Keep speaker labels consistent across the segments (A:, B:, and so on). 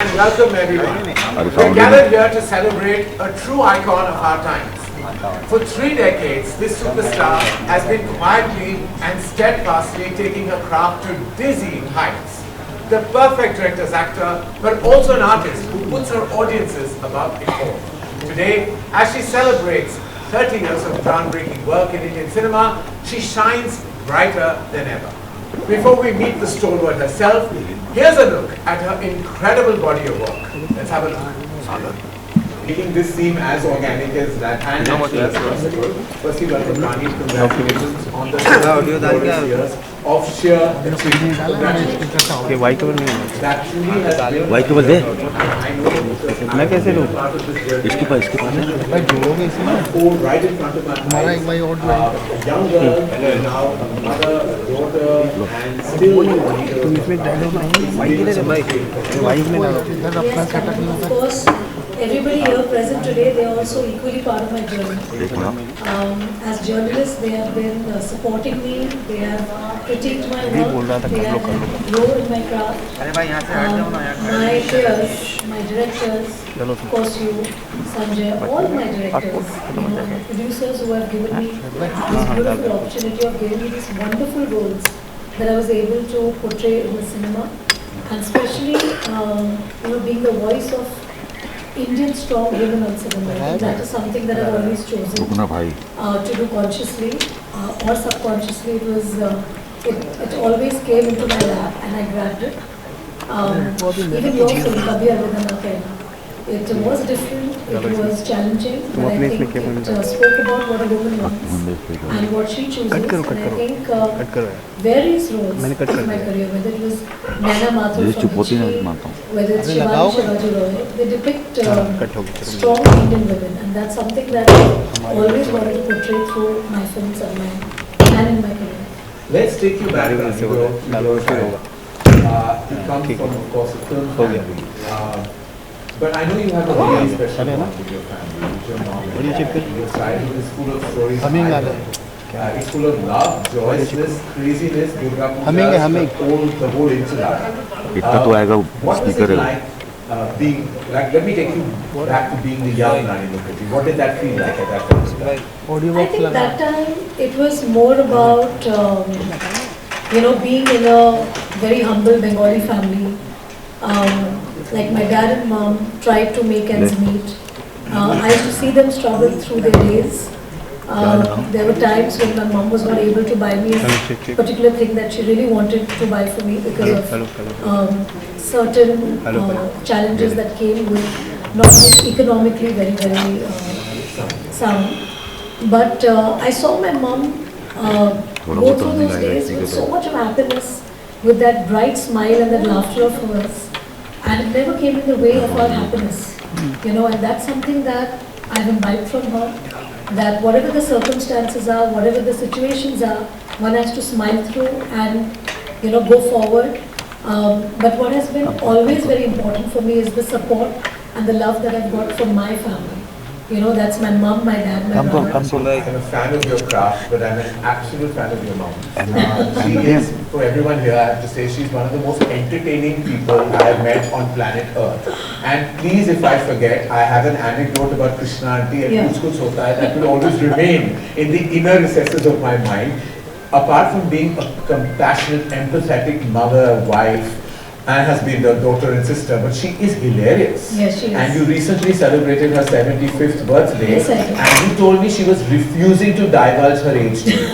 A: And welcome everyone. We're gathered here to celebrate a true icon of our times. For 3 decades, this superstar has been quietly and steadfastly taking her craft to dizzying heights. The perfect director's actor, but also an artist who puts her audiences above it all. Today, as she celebrates 30 years of groundbreaking work in Indian cinema, she shines brighter than ever. Before we meet the stalwart herself, here's a look at her incredible body of work. Let's have a look. Making this seem as organic as that and natural as possible. Firstly, welcome Rani. Congratulations on the glorious years of sheer achievement.
B: Okay, why cover नहीं
A: That truly has been.
B: Why cover they?
A: I know
B: मैं कैसे लूँ?
A: part of this journey.
B: इसके पास है?
C: भाई जोड़ोगे इसमें
A: Oh, right in front of my
C: हमारा
A: eyes.
C: एक भाई और
A: A young girl, now a mother, a daughter, and still
B: तुम इसमें डायलॉग नहीं वाई के लिए भाई वाई में डालो
C: इधर अपना
D: Yes,
C: सेटअप नहीं
D: of
C: होता
D: course, everybody here present today, they are also equally part of my journey. As journalists, they have been supporting me, they have critiqued my work, they have grown in my craft. My peers, my directors, of course you, Sanjay, all my directors, and the producers who have given me this beautiful opportunity of giving me these wonderful roles that I was able to portray in the cinema, and especially being the voice of Indian strong women on cinema. That is something that I've always chosen to do consciously or subconsciously. It always came into my lap and I grabbed it. Even your film, Kabhi Alvida Na Kehna. It was different, it was challenging, but I think it spoke about what a woman wants and what she chooses. And I think various roles in my career, whether it was Naina Mathur from History, whether it's Shivaji Roy, they depict strong Indian women, and that's something that I always wanted to portray through my films and in my career.
A: Let's take you back to your child. You come from, of course, a film family. But I know you have a really special bond with your family, with your mom. Your childhood is full of stories. It's full of love, joyousness, craziness, Durga Puja, the whole insula. What was it like being, let me take you back to being the young Rani Mukerji. What did that feel like at that time?
D: I think that time it was more about, being in a very humble Bengali family. Like my dad and mom tried to make ends meet. I used to see them struggle through their days. There were times when my mom was not able to buy me a particular thing that she really wanted to buy for me because of certain challenges that came with not being economically very, very sound. But I saw my mom go through those days with so much of happiness, with that bright smile and that laughter of hers. And it never came in the way of our happiness, and that's something that I've imbibed from her, that whatever the circumstances are, whatever the situations are, one has to smile through and, go forward. But what has been always very important for me is the support and the love that I've got from my family. That's my mom, my dad, my brother.
A: I'm a fan of your craft, but I'm an absolute fan of your mom. She is, for everyone here, I have to say, she's one of the most entertaining people I have met on planet Earth. And please, if I forget, I have an anecdote about Krishna Aunty and Kuch Kuch Hota Hai that will always remain in the inner recesses of my mind. Apart from being a compassionate, empathetic mother, wife, and has been the daughter and sister, but she is hilarious.
D: Yes, she is.
A: And you recently celebrated her 75th birthday.
D: Yes, I did.
A: And you told me she was refusing to divulge her age to you.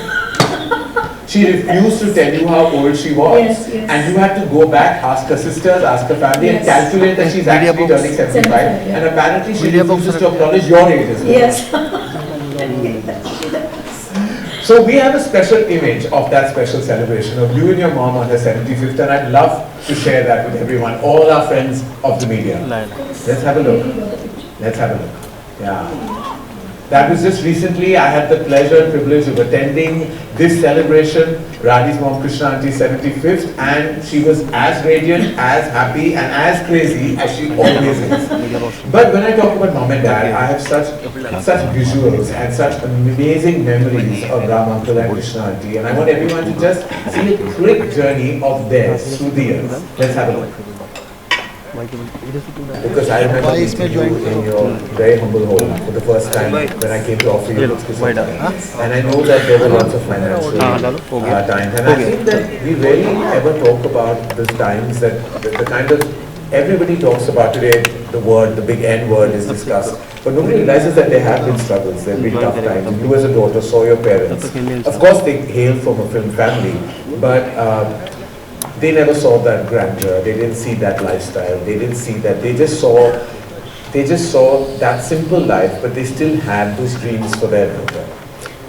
A: She refused to tell you how old she was.
D: Yes, yes.
A: And you had to go back, ask her sisters, ask her family, and calculate that she's actually turning 75.
D: Yeah.
A: And apparently she refuses to acknowledge your age as well.
D: Yes.
A: So we have a special image of that special celebration of you and your mom on her 75th, and I'd love to share that with everyone, all our friends of the media. Let's have a look. Let's have a look. Yeah. That was just recently. I had the pleasure and privilege of attending this celebration, Rani's mom Krishna Auntie's 75th, and she was as radiant, as happy, and as crazy as she always is. But when I talk about mom and dad, I have such visuals and such amazing memories of Ram Uncle and Krishna Auntie, and I want everyone to just see a quick journey of theirs through the years. Let's have a look. Because I remember meeting you in your very humble home for the first time when I came to offer you and I know that there were lots of financial times, and I think that we rarely ever talk about those times that the kind of everybody talks about today. The big N word is discussed, but nobody realizes that there have been struggles, there have been tough times. And you as a daughter saw your parents. Of course, they hail from a film family, but they never saw that grandeur. They didn't see that lifestyle. They didn't see that. They just saw that simple life, but they still had those dreams for their daughter.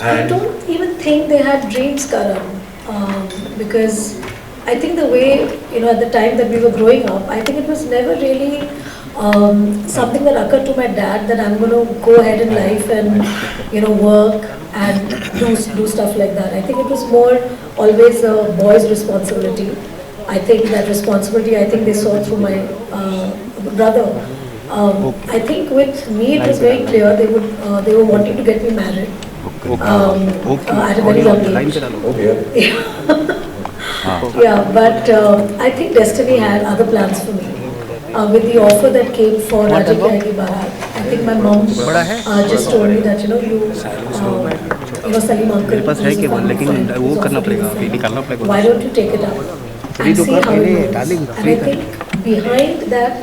D: I don't even think they had dreams, Karan, because I think the way, at the time that we were growing up, I think it was never really something that occurred to my dad that I'm going to go ahead in life and, work and do stuff like that. I think it was more always a boy's responsibility. I think that responsibility, they saw through my brother. I think with me it was very clear they were wanting to get me married at a very young age. Yeah, but I think destiny had other plans for me. With the offer that came for Raja Ki Aayegi Barat, I think my mom just told me that Salim uncle, why don't you take it up and see how it goes. And I think behind that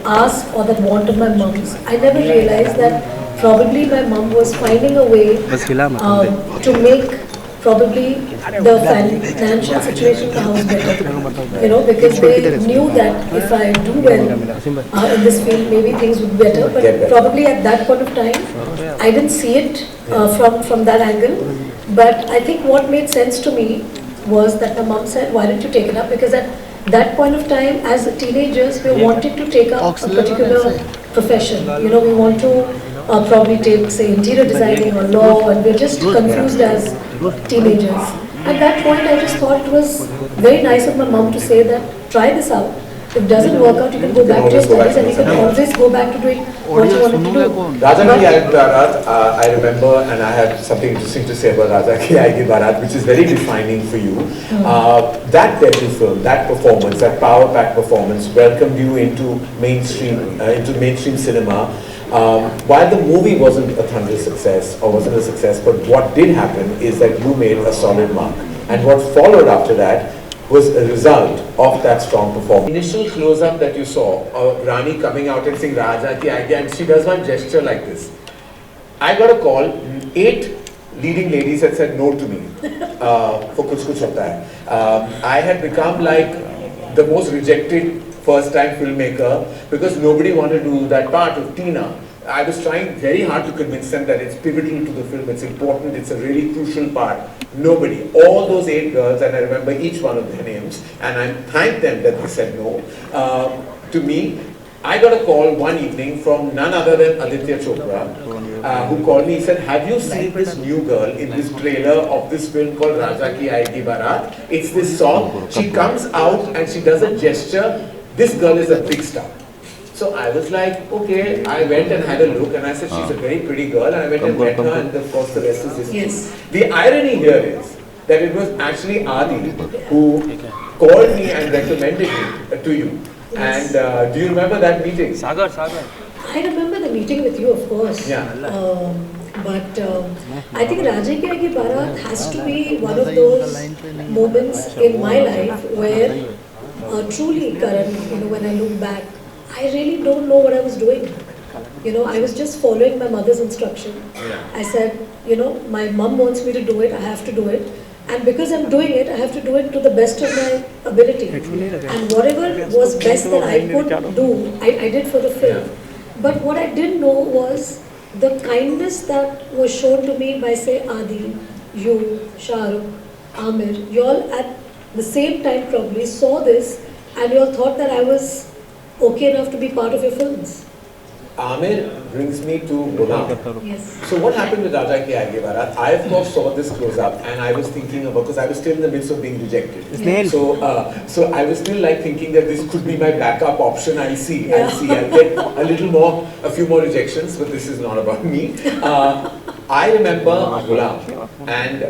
D: ask or that want of my mom's, I never realized that probably my mom was finding a way to make probably the financial situation in the house better, because they knew that if I do well in this field, maybe things would be better, but probably at that point of time, I didn't see it from that angle, but I think what made sense to me was that my mom said, why don't you take it up, because at that point of time, as teenagers, we wanted to take up a particular profession, we want to probably take, say, interior designing or law, and we're just confused as teenagers. At that point, I just thought it was very nice of my mom to say that, try this out. If it doesn't work out, you can go back to your studies and you can always go back to doing what you wanted to do.
A: Raja Ki Aayegi Barat, I remember, and I have something interesting to say about Raja Ki Aayegi Barat, which is very defining for you. That debut film, that performance, that power-packed performance, welcomed you into mainstream cinema. While the movie wasn't a thunderous success or wasn't a success, but what did happen is that you made a solid mark. And what followed after that was a result of that strong performance. Initial close-up that you saw of Rani coming out and saying Raja Ki Aayegi, and she does one gesture like this. I got a call, 8 leading ladies had said no to me for Kuch Kuch Hota Hai. I had become like the most rejected first-time filmmaker because nobody wanted to do that part of Tina. I was trying very hard to convince them that it's pivotal to the film, it's important, it's a really crucial part. Nobody. All those 8 girls, and I remember each one of their names, and I thanked them that they said no. To me, I got a call one evening from none other than Aditya Chopra, who called me. He said, have you seen this new girl in this trailer of this film called Raja Ki Aayegi Barat? It's this song. She comes out and she does a gesture. This girl is a big star. So I was like, okay, I went and had a look and I said, she's a very pretty girl, and I went and met her, and of course the rest is history.
D: Yes.
A: The irony here is that it was actually Adi who called me and recommended me to you. Yes. And do you remember that meeting?
B: Sagar.
D: I remember the meeting with you, of course.
A: Yeah.
D: But I think Raja Ki Aayegi Barat has to be one of those moments in my life where truly, Karan, when I look back, I really don't know what I was doing. I was just following my mother's instruction.
A: Yeah.
D: I said, my mom wants me to do it, I have to do it. And because I'm doing it, I have to do it to the best of my ability. And whatever was best that I could do, I did for the film. But what I didn't know was the kindness that was shown to me by, say, Adi, you, Shahrukh, Amir, you all at the same time probably saw this and you all thought that I was okay enough to be part of your films.
A: Amir brings me to Guna.
D: Yes.
A: So what happened with Raja Ki Aayegi Barat? I of course saw this close up and I was thinking about, because I was still in the midst of being rejected.
D: Yeah.
A: So I was still like thinking that this could be my backup option. I'll get a few more rejections, but this is not about me. I remember Ghulam. and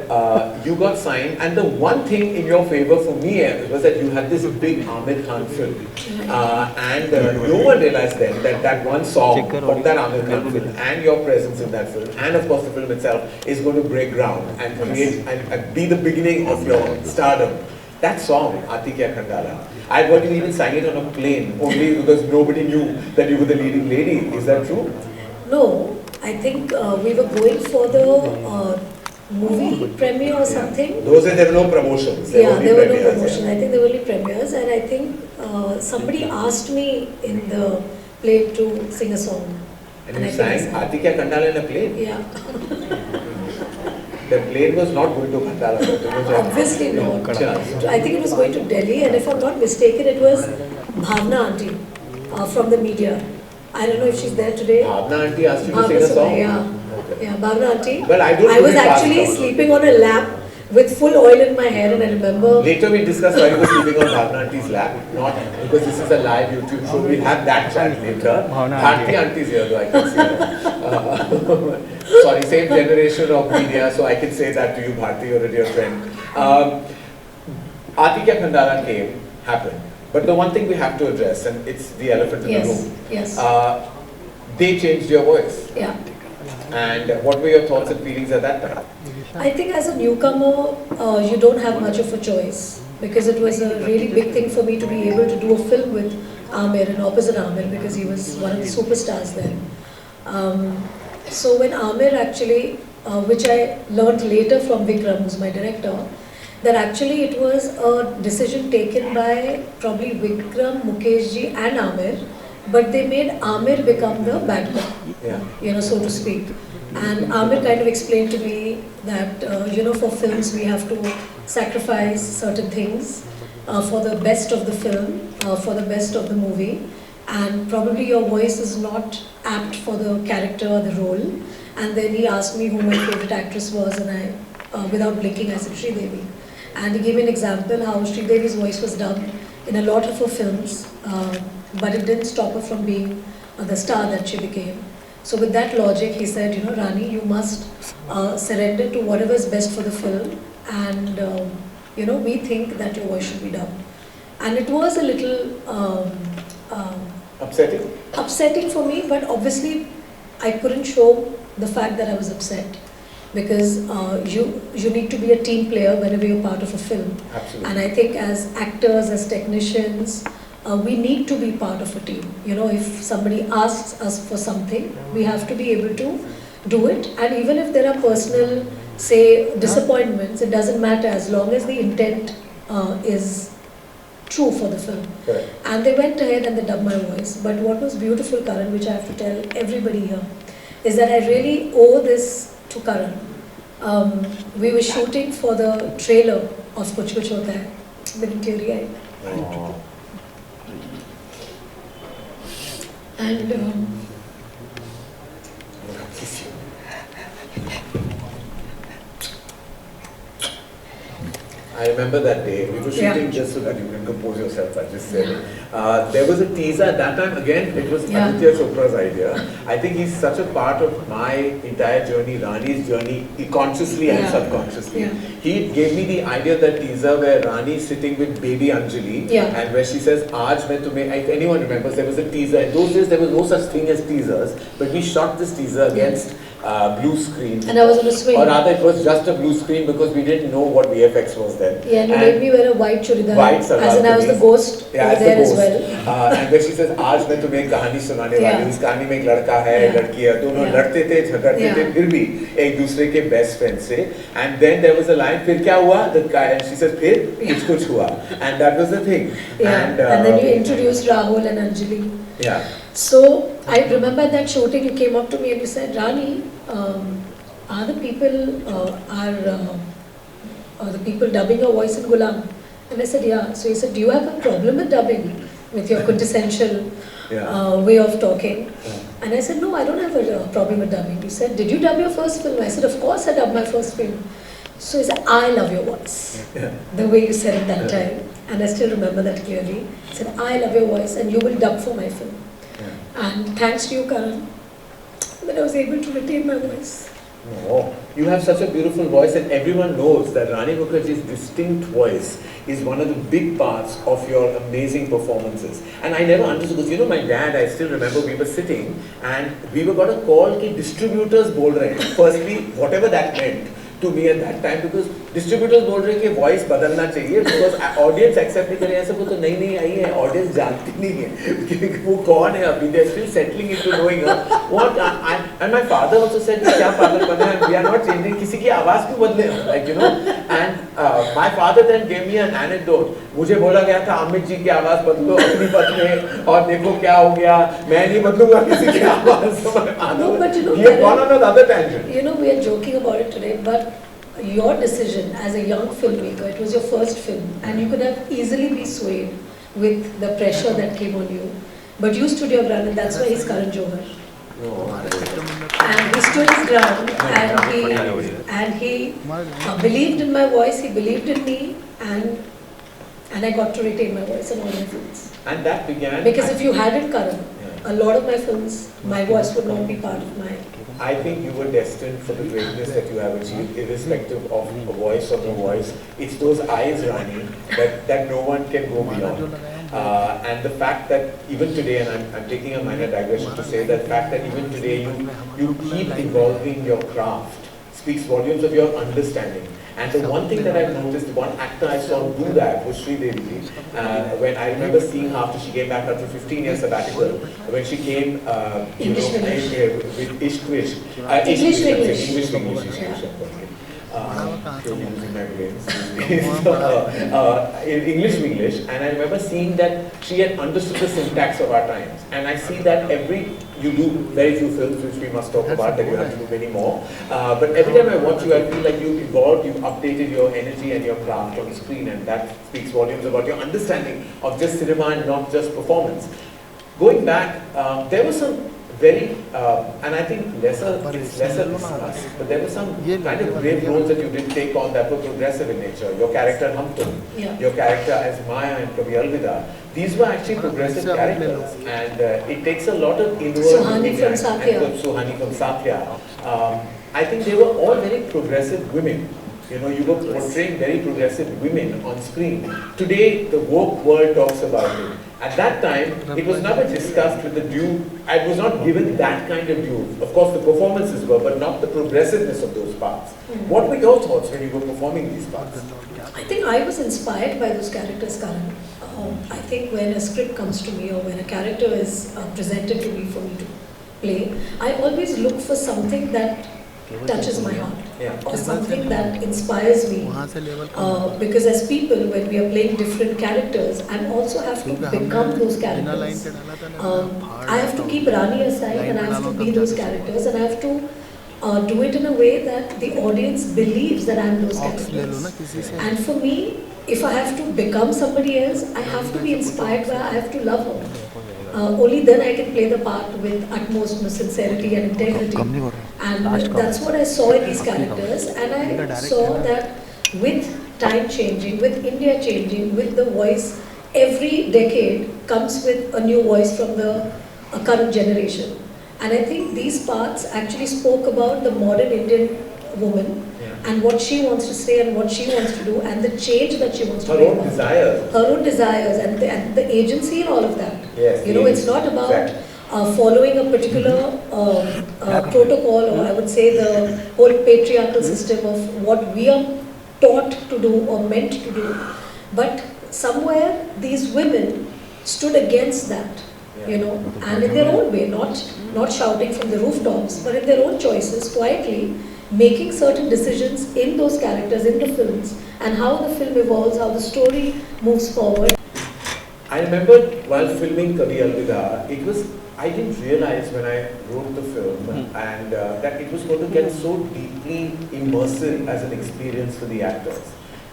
A: you got signed. And the one thing in your favor for me was that you had this big Amir Khan film, and no one realized then that that one song from that Amir Khan film and your presence in that film, and of course the film itself, is going to break ground and create and be the beginning of your stardom. That song, Aati Kya Khandala, I heard you even sang it on a plane only because nobody knew that you were the leading lady. Is that true?
D: No, I think we were going for the movie premiere or something.
A: Those days there were no promotions.
D: There were no promotions. I think there were only premieres, and I think somebody asked me in the plane to sing a song.
A: And you sang Aati Kya Khandala in a plane?
D: Yeah.
A: The plane was not going to Khandala.
D: Obviously not. I think it was going to Delhi, and if I'm not mistaken, it was Bhavna Auntie from the media. I don't know if she's there today.
A: Bhavna Auntie asked you to sing a song?
D: Yeah. Okay. Yeah, Bhavna Auntie.
A: Well,
D: I was actually sleeping on a lap with full oil in my hair, and I remember...
A: Later we discussed why you were sleeping on Bhavna Auntie's lap, not because this is a live YouTube show. We'll have that chat later. Bharti Auntie's here though, I can see her. Sorry, same generation of media, so I can say that to you, Bharti, you're a dear friend. Aati Kya Khandala happened. But the one thing we have to address, and it's the elephant in the room, they changed your voice.
D: Yeah.
A: And what were your thoughts and feelings at that time?
D: I think as a newcomer, you don't have much of a choice, because it was a really big thing for me to be able to do a film with Amir and opposite Amir, because he was one of the superstars then. So when Amir actually, which I learned later from Vikram, who's my director, that actually it was a decision taken by probably Vikram, Mukerji and Amir, but they made Amir become the bad guy, so to speak. And Amir kind of explained to me that, for films we have to sacrifice certain things for the best of the film, for the best of the movie, and probably your voice is not apt for the character or the role. And then he asked me who my favorite actress was, and I, without blinking, I said Sridevi. And he gave me an example how Sridevi's voice was dubbed in a lot of her films, but it didn't stop her from being the star that she became. So with that logic, he said, Rani, you must surrender to whatever is best for the film, and we think that your voice should be dubbed. And it was a little upsetting for me, but obviously I couldn't show the fact that I was upset, because you need to be a team player whenever you're part of a film.
A: Absolutely.
D: And I think as actors, as technicians, we need to be part of a team. If somebody asks us for something, we have to be able to do it. And even if there are personal, say, disappointments, it doesn't matter as long as the intent is true for the film.
A: Correct.
D: And they went ahead and they dubbed my voice. But what was beautiful, Karan, which I have to tell everybody here, is that I really owe this to Karan. We were shooting for the trailer of Kuch Kuch Hota Hai. Very teary-eyed. And
A: I remember that day. We were shooting just so that you can compose yourself, I just said it. There was a teaser at that time. Again, it was Aditya Chopra's idea. I think he's such a part of my entire journey, Rani's journey, consciously and subconsciously. He gave me the idea of that teaser where Rani is sitting with baby Anjali, and where she says, Aaj main tumhe, if anyone remembers, there was a teaser. In those days, there was no such thing as teasers, but we shot this teaser against blue screen.
D: And I was on a swing.
A: Or rather, it was just a blue screen because we didn't know what VFX was then.
D: Yeah, and you made me wear a white churidar. As in I was the ghost over there as well.
A: And when she says, "Aaj main tumhe ek kahani sunane wali hu," इस कहानी में एक लड़का है, लड़की है, दोनों लड़ते थे, झगड़ते थे, फिर भी एक दूसरे के best friends से. And then there was a line, फिर क्या हुआ? The guy, and she says, फिर कुछ कुछ हुआ. And that was the thing.
D: And then you introduced Rahul and Anjali.
A: Yeah.
D: So I remember that shooting. You came up to me and you said, Rani, are the people dubbing your voice in Gulam? And I said, yeah. So he said, do you have a problem with dubbing, with your quintessential way of talking? And I said, no, I don't have a problem with dubbing. He said, did you dub your first film? I said, of course I dubbed my first film. So he said, I love your voice. The way you said it that time. And I still remember that clearly. He said, I love your voice and you will dub for my film. And thanks to you, Karan, that I was able to retain my voice.
A: No, you have such a beautiful voice, and everyone knows that Rani Mukerji's distinct voice is one of the big parts of your amazing performances. And I never understood this. You know, my dad, I still remember we were sitting and we were got a call कि distributors बोल रहे हैं. Firstly, whatever that meant to me at that time, because distributors बोल रहे हैं कि voice बदलना चाहिए, because audience accept नहीं करे, ऐसा तो नहीं आई है, audience जानती नहीं है कि वो कौन है अभी, they're still settling into knowing her. What and my father also said कि क्या पागल बने हैं, we are not changing, किसी की आवाज क्यों बदले, like you know. And my father then gave me an anecdote. मुझे बोला गया था अमित जी की आवाज बदलो अपनी पद में, और देखो क्या हो गया, मैं नहीं बदलूंगा किसी की आवाज.
D: No, but you know,
A: we have gone on another tangent.
D: You know, we are joking about it today, but your decision as a young filmmaker, it was your first film, and you could have easily be swayed with the pressure that came on you. But you stood your ground, and that's why he's Karan Johar. And he stood his ground, and he believed in my voice, he believed in me, and I got to retain my voice in all my films.
A: And that began...
D: Because if you hadn't Karan, a lot of my films, my voice would not be part of my...
A: I think you were destined for the greatness that you have achieved, irrespective of a voice or no voice. It's those eyes, Rani, that no one can go beyond. And the fact that even today, and I'm taking a minor digression to say that fact that even today you keep evolving your craft speaks volumes of your understanding. And the one thing that I've noticed, one actor I saw do that was Sri Devi. When I remember seeing her after she came back after 15 years sabbatical, when she came, with English. English, and I remember seeing that she had understood the syntax of our times, and I see that you do very few films which we must talk about, that you have to do many more, but every time I watch you, I feel like you've evolved, you've updated your energy and your craft on the screen, and that speaks volumes about your understanding of just cinema and not just performance. Going back, there was some very, and I think lesser discussed, but there were some kind of brave roles that you did take on that were progressive in nature. Your character in Hamtum, your character as Maya in Kabhi Alvida, these were actually progressive characters, and it takes a lot of inward
D: Suhani from Satya.
A: Suhani from Satya. I think they were all very progressive women. You know, you were portraying very progressive women on screen. Today, the woke world talks about it. At that time, it was never discussed with the due, I was not given that kind of due. Of course, the performances were, but not the progressiveness of those parts. What were your thoughts when you were performing these parts?
D: I think I was inspired by those characters, Karan. I think when a script comes to me or when a character is presented to me for me to play, I always look for something that touches my heart or something that inspires me, because as people, when we are playing different characters, I also have to become those characters. I have to keep Rani aside and I have to be those characters, and I have to do it in a way that the audience believes that I am those characters. And for me, if I have to become somebody else, I have to be inspired by, I have to love her. Only then I can play the part with utmost sincerity and integrity. And that's what I saw in these characters, and I saw that with time changing, with India changing, with the voice, every decade comes with a new voice from the current generation. And I think these parts actually spoke about the modern Indian woman and what she wants to say and what she wants to do and the change that she wants to bring. Her own desires and the agency and all of that.
A: Yes,
D: you know, it's not about following a particular protocol, or I would say the whole patriarchal system of what we are taught to do or meant to do. But somewhere these women stood against that, you know, and in their own way, not shouting from the rooftops, but in their own choices, quietly making certain decisions in those characters, in the films, and how the film evolves, how the story moves forward.
A: I remember while filming Kabhi Alvida, I didn't realize when I wrote the film and that it was going to get so deeply immersive as an experience for the actors.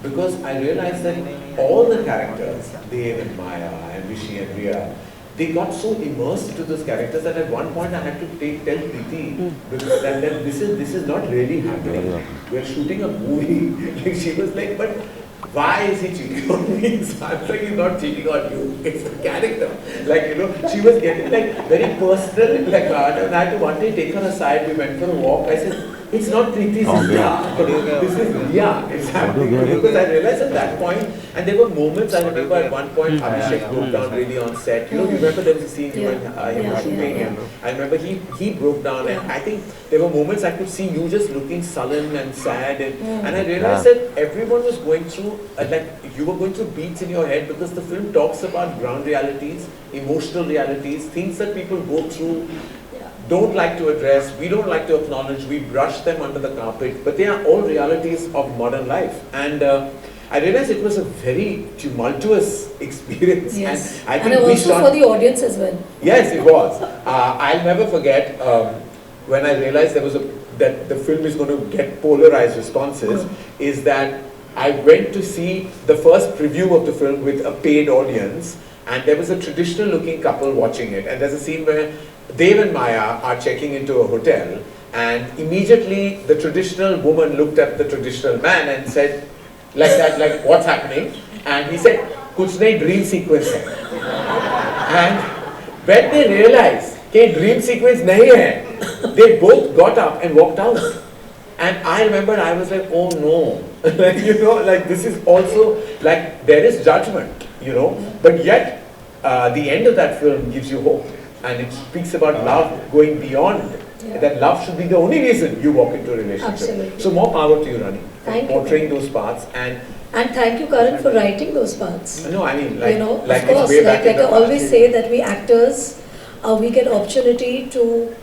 A: Because I realized that all the characters, Dev and Maya and Rishi and Riya, they got so immersed into those characters that at one point I had to tell Preeti that this is not really happening. We're shooting a movie. She was like, but why is he cheating on me? So I'm like, he's not cheating on you. It's the character. Like, you know, she was getting like very personal. Like, and I had to one day take her aside. We went for a walk. I said, It's not Preeti Zinta. This is Riya. Exactly. Because I realized at that point, and there were moments, I remember at one point Abhishek broke down really on set. You remember there was a scene you were shooting and I remember he broke down and I think there were moments I could see you just looking sullen and sad and I realized that everyone was going through, like you were going through beats in your head because the film talks about ground realities, emotional realities, things that people go through, don't like to address, we don't like to acknowledge, we brush them under the carpet, but they are all realities of modern life. And I realized it was a very tumultuous experience.
D: Yes.
A: And I think
D: and also for the audience as well.
A: Yes, it was. I'll never forget when I realized that the film is going to get polarized responses, is that I went to see the first preview of the film with a paid audience, and there was a traditional looking couple watching it, and there's a scene where Dev and Maya are checking into a hotel, and immediately the traditional woman looked at the traditional man and said, like that, like, what's happening? And he said, kuch nahi, dream sequence hai. And when they realized that dream sequence nahi hai, they both got up and walked out. And I remember I was like, oh no, like, you know, like this is also, like there is judgment, you know, but yet the end of that film gives you hope. And it speaks about love going beyond. That love should be the only reason you walk into a relationship.
D: Absolutely.
A: So more power to you, Rani, for
D: Thank
A: portraying
D: you.
A: those parts. And
D: thank you, Karan, for writing those parts.
A: no, I mean, like,
D: you know,
A: like
D: of course,
A: it's way back
D: like
A: in
D: I
A: the
D: always
A: past.
D: say that we actors, we get opportunity to,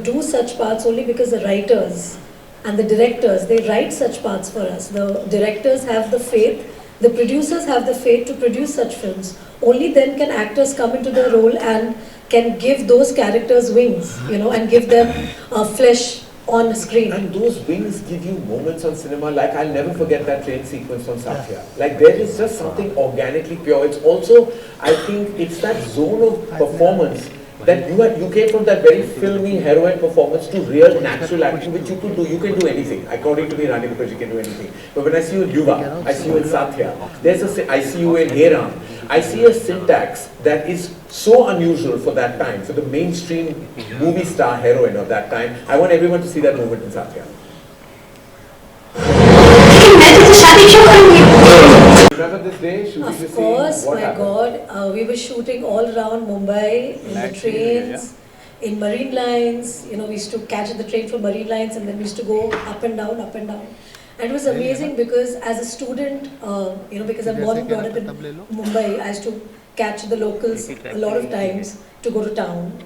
D: do such parts only because the writers and the directors, they write such parts for us. The directors have the faith, the producers have the faith to produce such films. Only then can actors come into the role and can give those characters wings, and give them flesh on screen.
A: And those wings give you moments on cinema, like I'll never forget that train sequence from Satya. Like there is just something organically pure. It's also, I think, it's that zone of performance that you came from that very filmy heroine performance to real natural acting, which you could do. You can do anything. According to me, Rani, because you can do anything. But when I see you in Yuva, I see you in Satya, I see you in Heram, I see a syntax that is so unusual for that time, for the mainstream movie star heroine of that time. I want everyone to see that moment in Satya. Remember this day? Shooting the scene?
D: Of course,
A: What
D: my
A: happened?
D: God, we were shooting all around Mumbai, in the trains, in marine lines. We used to catch the train from marine lines and then we used to go up and down, up and down. And it was amazing because as a student, because I'm born and brought up in Mumbai, I used to catch the locals a lot of times to go to town.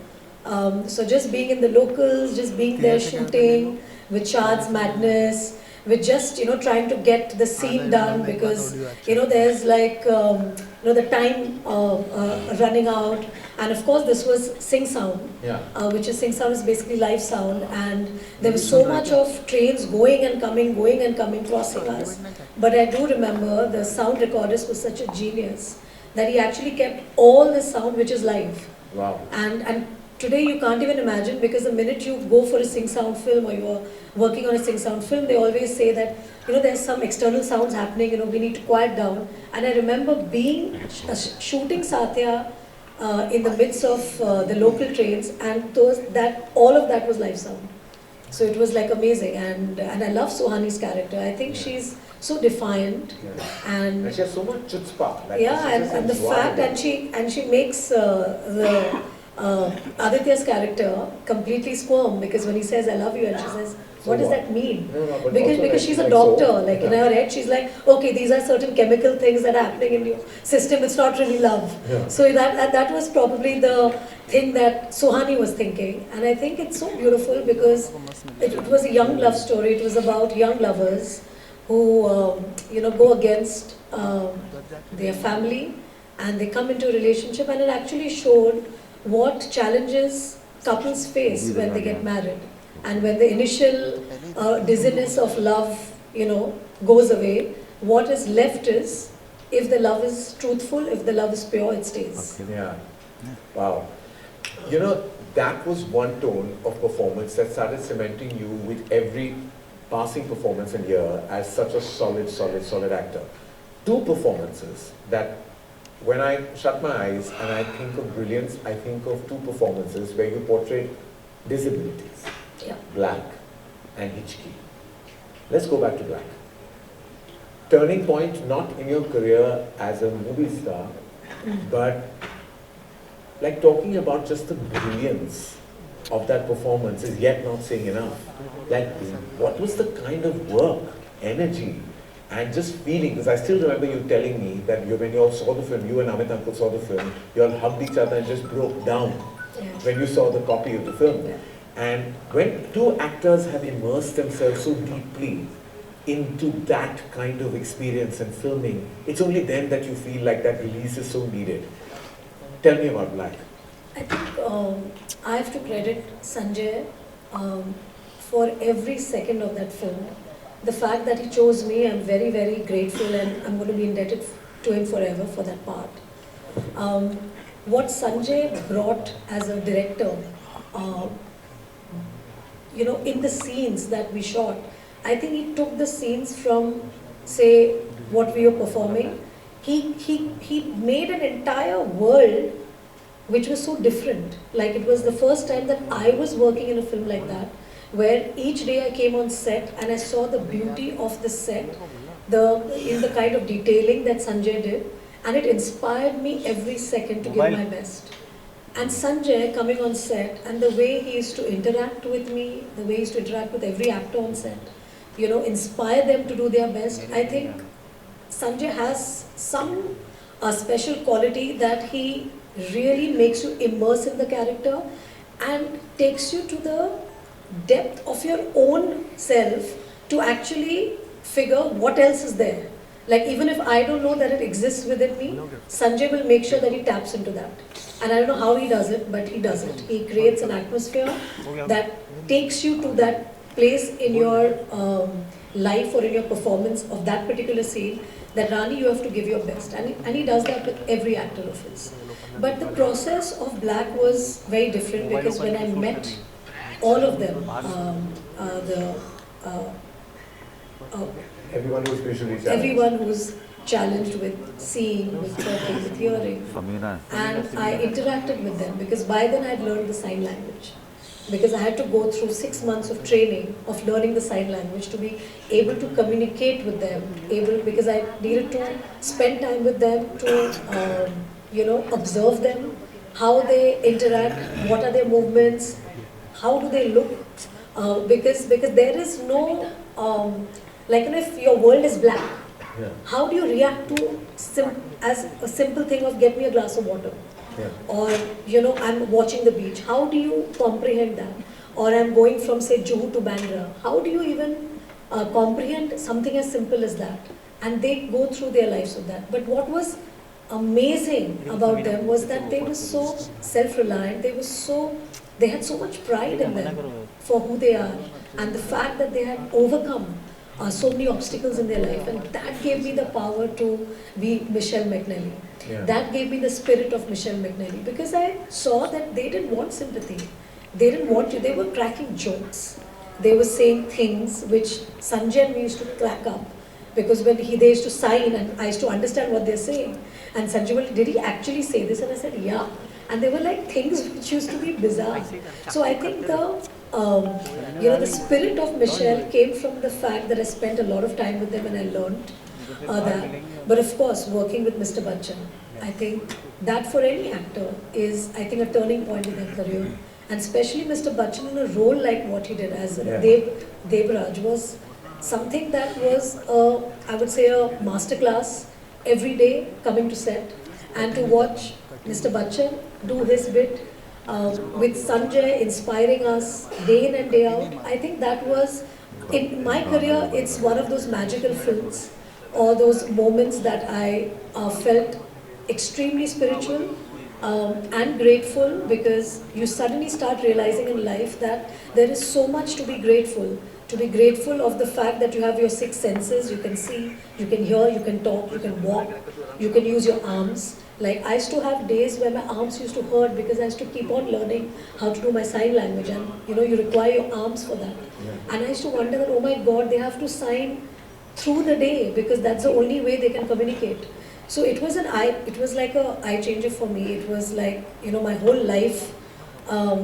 D: So just being in the locals, just being there shooting with Shad's madness, with just trying to get the scene done because there's like the time running out, and of course this was Sing Sound, which is Sing Sound is basically live sound, and there was so much of trains going and coming, crossing us. But I do remember the sound recordist was such a genius that he actually kept all the sound which is live.
A: Wow.
D: And today you can't even imagine, because the minute you go for a Sing Sound film or you're working on a Sing Sound film, they always say that there's some external sounds happening, we need to quiet down. And I remember shooting Satya in the midst of the local trains, and all of that was live sound. So it was like amazing, and I love Suhani's character. I think she's so defiant, and
A: she has so much chutzpah. Like
D: and the fact, and she makes the Aditya's character completely squirm, because when he says I love you, and she says, what does that mean?
A: No,
D: because she's a doctor, in her head she's like, okay, these are certain chemical things that are happening in your system, it's not really love. So that was probably the thing that Suhani was thinking, and I think it's so beautiful because it was a young love story. It was about young lovers who go against their family, and they come into a relationship, and it actually showed what challenges couples face when they get married, and when the initial dizziness of love goes away, what is left is, if the love is truthful, if the love is pure, it stays.
A: Yeah. Wow. That was one tone of performance that started cementing you with every passing performance and year as such a solid actor. Two performances that, when I shut my eyes and I think of brilliance, I think of two performances where you portrayed disabilities.
D: Yeah.
A: Black and Hichki. Let's go back to Black. Turning point not in your career as a movie star, but like talking about just the brilliance of that performance is yet not saying enough. Like, what was the kind of work, energy, and just feeling? Because I still remember you telling me that when you all saw the film, you and Amit Uncle saw the film, you all hugged each other and just broke down when you saw the copy of the film. And when two actors have immersed themselves so deeply into that kind of experience and filming, it's only then that you feel like that release is so needed. Tell me about Black.
D: I think I have to credit Sanjay for every second of that film. The fact that he chose me, I'm very, very grateful, and I'm going to be indebted to him forever for that part. What Sanjay brought as a director, in the scenes that we shot, I think he took the scenes from, say, what we were performing. He made an entire world which was so different. Like, it was the first time that I was working in a film like that, where each day I came on set and I saw the beauty of the set, in the kind of detailing that Sanjay did, and it inspired me every second to give my best. And Sanjay coming on set, and the way he used to interact with me, the way he used to interact with every actor on set, inspire them to do their best. I think Sanjay has some special quality that he really makes you immerse in the character and takes you to the depth of your own self to actually figure what else is there. Like, even if I don't know that it exists within me, Sanjay will make sure that he taps into that. And I don't know how he does it, but he does it. He creates an atmosphere that takes you to that place in your life or in your performance of that particular scene, that Rani, you have to give your best. And he does that with every actor of his. But the process of Black was very different, because when I met all of them, everyone who's challenged with seeing, with talking, with hearing, and I interacted with them, because by then I had learned the sign language. Because I had to go through 6 months of training of learning the sign language to be able to communicate with them, because I needed to spend time with them to observe them, how they interact, what are their movements, how do they look, because there is no, if your world is black, how do you react to as a simple thing of get me a glass of water? Or, I'm watching the beach. How do you comprehend that? Or I'm going from, say, Juhu to Bandra. How do you even comprehend something as simple as that? And they go through their lives with that. But what was amazing about them was that they were so self-reliant. They had so much pride in them for who they are. And the fact that they had overcome so many obstacles in their life. And that gave me the power to be Michelle McNally. That gave me the spirit of Michelle McNally, because I saw that they didn't want sympathy. They didn't want you. They were cracking jokes. They were saying things which Sanjay and me used to crack up, because when they used to sign and I used to understand what they're saying. And Sanjay was, did he actually say this? And I said, yeah. And they were like things which used to be bizarre. So I think the spirit of Michelle came from the fact that I spent a lot of time with them and I learned that. But of course, working with Mr. Bachchan, I think that for any actor is, I think, a turning point in their career. And especially Mr. Bachchan in a role like what he did as Devraj was something that was, I would say, a masterclass every day coming to set. And to watch Mr. Bachchan do his bit with Sanjay inspiring us day in and day out, I think that was, in my career, it's one of those magical films, or those moments that I felt extremely spiritual and grateful, because you suddenly start realizing in life that there is so much to be grateful. To be grateful of the fact that you have your 6 senses, you can see, you can hear, you can talk, you can walk, you can use your arms. Like, I used to have days where my arms used to hurt because I used to keep on learning how to do my sign language, and you require your arms for that. And I used to wonder that, oh my God, they have to sign through the day, because that's the only way they can communicate. So it was like a eye changer for me. It was like, my whole life, I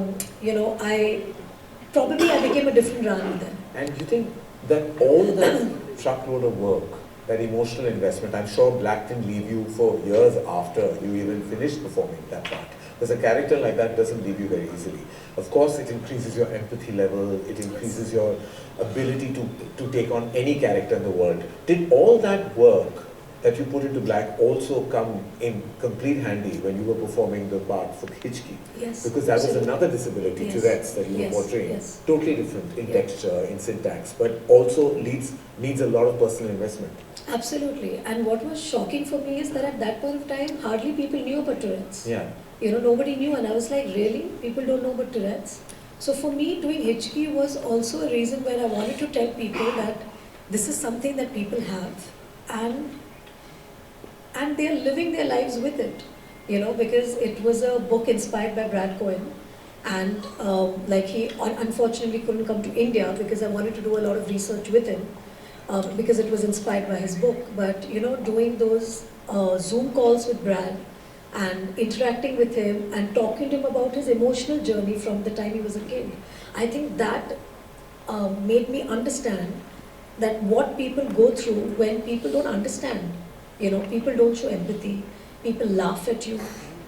D: became a different Rani then.
A: And you think that all that truckload of work, that emotional investment, I'm sure Black didn't leave you for years after you even finished performing that part. Because a character like that doesn't leave you very easily. Of course, it increases your empathy level, it increases your ability to take on any character in the world. Did all that work that you put into Black also come in complete handy when you were performing the part for Hichki?
D: Yes.
A: Because that was
D: Absolutely.
A: another disability,
D: Yes.
A: Tourette's, that you
D: Yes.
A: were portraying.
D: Yes.
A: Totally different in
D: Yeah.
A: texture, in syntax, but also needs a lot of personal investment.
D: Absolutely. And what was shocking for me is that at that point of time, hardly people knew about Tourette's.
A: Yeah.
D: Nobody knew, and I was like, really? People don't know about Tourette's? So for me, doing Hichki was also a reason where I wanted to tell people that this is something that people have, and they are living their lives with it. Because it was a book inspired by Brad Cohen, and he unfortunately couldn't come to India because I wanted to do a lot of research with him, because it was inspired by his book. But doing those Zoom calls with Brad and interacting with him and talking to him about his emotional journey from the time he was a kid, I think that made me understand that what people go through when people don't understand. People don't show empathy, people laugh at you,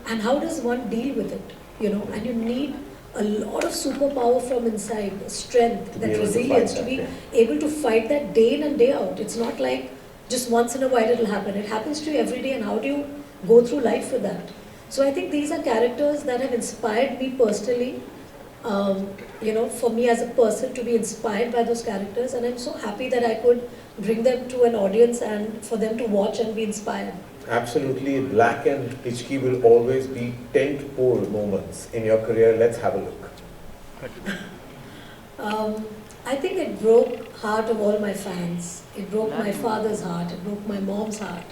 D: and how does one deal with it? And you need a lot of superpower from inside, strength, that resilience, to be able to fight that day in and day out. It's not like just once in a while it'll happen. It happens to you every day, and how do you go through life with that? So I think these are characters that have inspired me personally, for me as a person to be inspired by those characters, and I'm so happy that I could bring them to an audience and for them to watch and be inspired.
A: Absolutely. Black and Hichki will always be tent-pole moments in your career. Let's have a look.
D: I think it broke heart of all my fans. It broke my father's heart. It broke my mom's heart.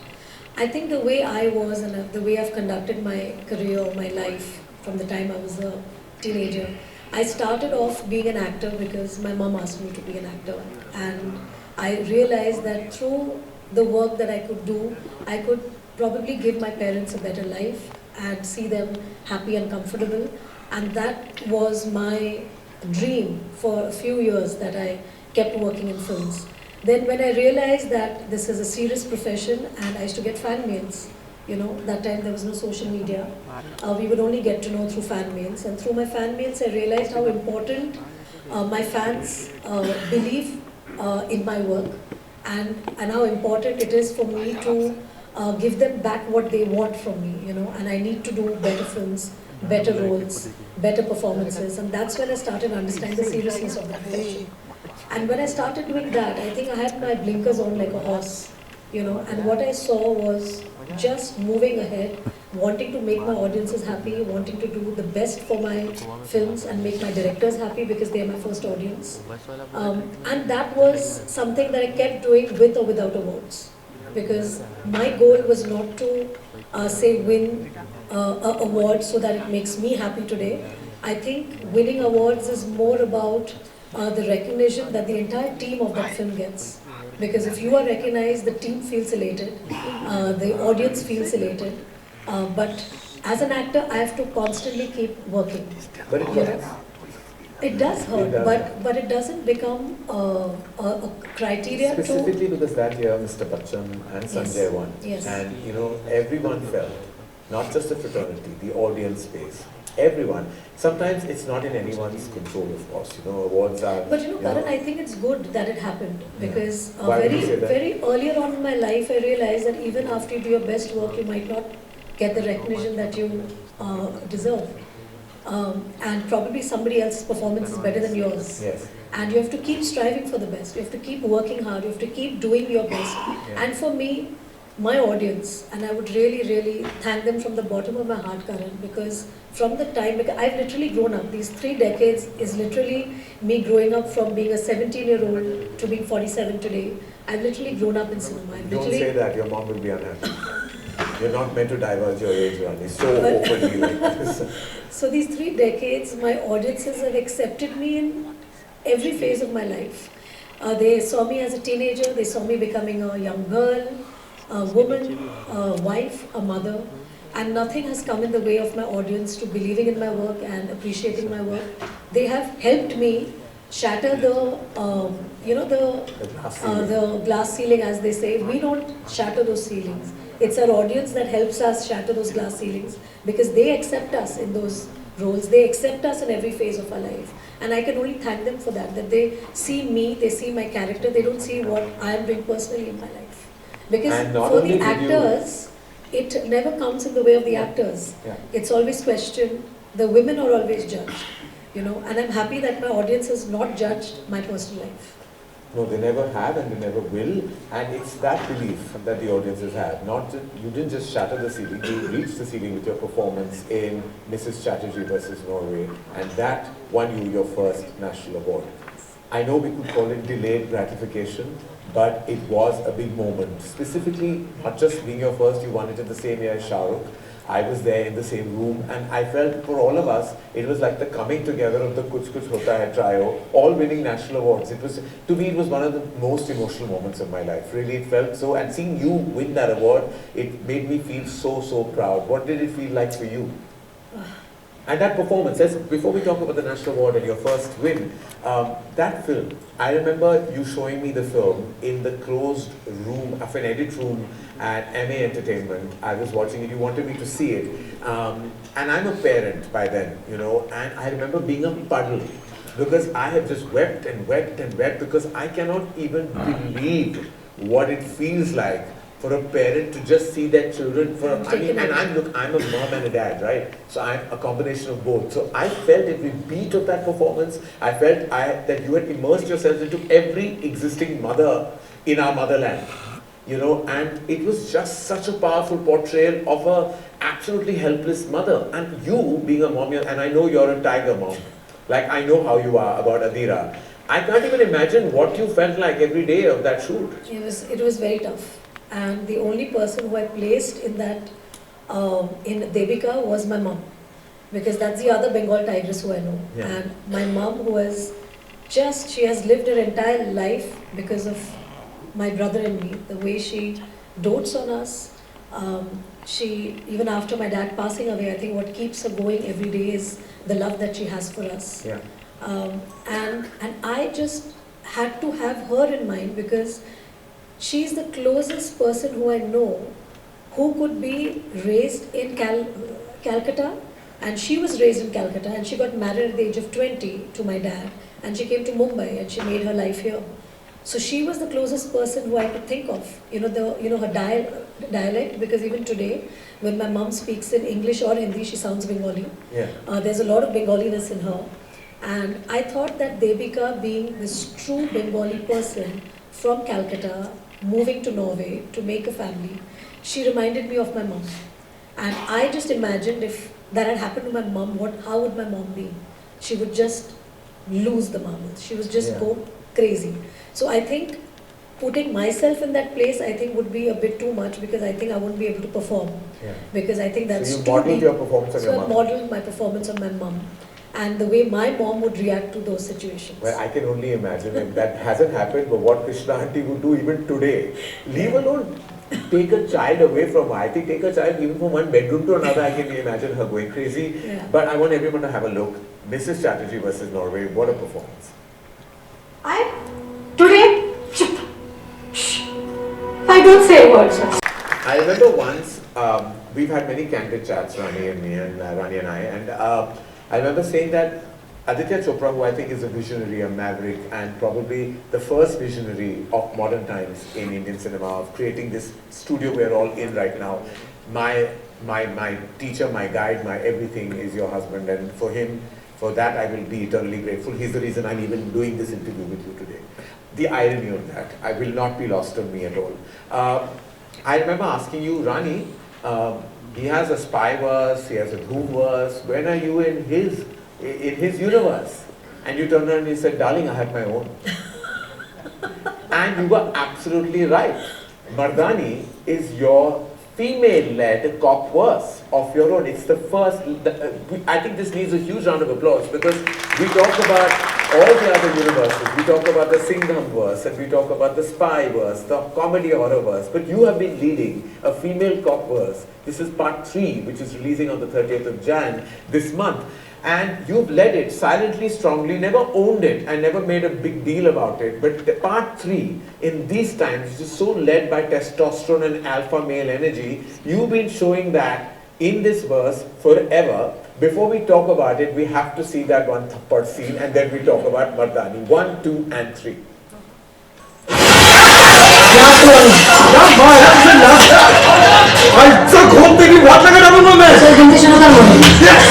D: I think the way I was and the way I've conducted my career, my life, from the time I was a teenager, I started off being an actor because my mom asked me to be an actor. And I realized that through the work that I could do, I could probably give my parents a better life and see them happy and comfortable. And that was my dream for a few years, that I kept working in films. Then when I realized that this is a serious profession, and I used to get fan mails, that time there was no social media. We would only get to know through fan mails, and through my fan mails I realized how important my fans believe in my work, and how important it is for me to give them back what they want from me, and I need to do better films, better roles, better performances, and that's when I started understanding the seriousness of the profession. And when I started doing that, I think I had my blinkers on like a horse, and what I saw was just moving ahead, wanting to make my audiences happy, wanting to do the best for my films and make my directors happy because they are my first audience. And that was something that I kept doing with or without awards, because my goal was not to win an award so that it makes me happy today. I think winning awards is more about the recognition that the entire team of that film gets. Because if you are recognized, the team feels elated, the audience feels elated. But as an actor, I have to constantly keep working.
A: But it hurts.
D: It does hurt, but it doesn't become a criteria to...
A: Specifically because that year Mr. Bachchan and Sanjay won.
D: Yes.
A: And everyone felt, not just the fraternity, the audience space, everyone. Sometimes it's not in anyone's control, of course. Awards are...
D: But Karan, I think it's good that it happened, because
A: Why would you say that?
D: very earlier on in my life, I realized that even after you do your best work, you might not get the recognition that you deserve. And probably somebody else's performance is better than yours.
A: Yes.
D: And you have to keep striving for the best. You have to keep working hard. You have to keep doing your best.
A: Yeah.
D: And for me, my audience, and I would really, really thank them from the bottom of my heart, Karan, because from the time, because I've literally grown up. These 3 decades is literally me growing up from being a 17-year-old to being 47 today. I've literally grown up in cinema.
A: Don't say that, your mom will be unhappy. You're not meant to divulge your age, Rani, so openly like this.
D: So these 3 decades, my audiences have accepted me in every phase of my life. They saw me as a teenager, they saw me becoming a young girl, a woman, a wife, a mother, and nothing has come in the way of my audience to believing in my work and appreciating my work. They have helped me shatter the, the glass ceiling, as they say. We don't shatter those ceilings. It's our audience that helps us shatter those glass ceilings because they accept us in those roles. They accept us in every phase of our life. And I can only thank them for that they see me, they see my character, they don't see what I am doing personally in my life. Because for the actors, it never comes in the way of the actors.
A: Yeah.
D: It's always questioned. The women are always judged, and I'm happy that my audience has not judged my personal life.
A: No, they never have and they never will, and it's that belief that the audiences have. You didn't just shatter the ceiling, you reached the ceiling with your performance in Mrs. Chatterjee versus Norway, and that won you your first national award. I know we could call it delayed gratification, but it was a big moment. Specifically, not just being your first, you won it in the same year as Shah Rukh. I was there in the same room, and I felt for all of us, it was like the coming together of the Kuch Kuch Hota Hai trio, all winning national awards. To me, it was one of the most emotional moments of my life. Really, it felt so, and seeing you win that award, it made me feel so proud. What did it feel like for you? And that performance, before we talk about the national award and your first win, that film, I remember you showing me the film in the closed room of an edit room at MA Entertainment. I was watching it, you wanted me to see it. And I'm a parent by then, and I remember being a puddle because I have just wept and wept and wept because I cannot even believe what it feels like for a parent to just see their children I'm a mom and a dad, right? So I'm a combination of both. So I felt every beat of that performance. I felt that you had immersed yourself into every existing mother in our motherland, and it was just such a powerful portrayal of a absolutely helpless mother. And you being a mom, and I know you're a tiger mom, like I know how you are about Adira. I can't even imagine what you felt like every day of that shoot.
D: It was very tough. And the only person who I placed in that, in Devika was my mom. Because that's the other Bengal tigress who I know.
A: Yeah.
D: And my mom was she has lived her entire life because of my brother and me. The way she dotes on us. Even after my dad passing away, I think what keeps her going every day is the love that she has for us.
A: Yeah.
D: And I just had to have her in mind because she's the closest person who I know who could be raised in Calcutta, and she was raised in Calcutta, and she got married at the age of 20 to my dad, and she came to Mumbai and she made her life here. So she was the closest person who I could think of, her dialect, because even today, when my mom speaks in English or Hindi, she sounds Bengali.
A: Yeah.
D: There's a lot of Bengaliness in her. And I thought that Devika, being this true Bengali person from Calcutta, moving to Norway to make a family, she reminded me of my mom. And I just imagined if that had happened to my mom, how would my mom be? She would just lose the marbles. She would just go crazy. So I think putting myself in that place, I think would be a bit too much because I think I wouldn't be able to perform. Yeah. Because I think that's
A: too deep. So you modeled your performance on your mom?
D: So I modeled my performance on my mom. And the way my mom would react to those situations.
A: Well, I can only imagine if that hasn't happened, but what Krishna Aunty would do even today. Leave alone, take a child away from her. I think take a child even from one bedroom to another, I can imagine her going crazy. Yeah. But I want everyone to have a look. Mrs. Chatterjee versus Norway, what a performance.
D: Today, I don't say words.
A: I remember once, we've had many candid chats, Rani and me, and Rani and I, I remember saying that Aditya Chopra, who I think is a visionary, a maverick, and probably the first visionary of modern times in Indian cinema, of creating this studio we're all in right now. My teacher, my guide, my everything is your husband, and for him, for that I will be eternally grateful. He's the reason I'm even doing this interview with you today. The irony of that, I will not be lost on me at all. I remember asking you, Rani, he has a spy verse, he has a doom verse. When are you in his universe? And you turned around and you said, darling, I have my own. And you were absolutely right. Mardaani is your female-led cop verse of your own. It's the first, I think this needs a huge round of applause because we talk about all the other universes. We talk about the Singham verse and we talk about the spy verse, the comedy horror verse. But you have been leading a female cop verse. This is part 3, which is releasing on the 30th of Jan this month. And you've led it silently, strongly, never owned it and never made a big deal about it. But the part 3, in these times, which is so led by testosterone and alpha male energy, you've been showing that in this verse forever. Before we talk about it, we have to see that one thappad scene and then we talk about Mardaani. 1, 2 and 3.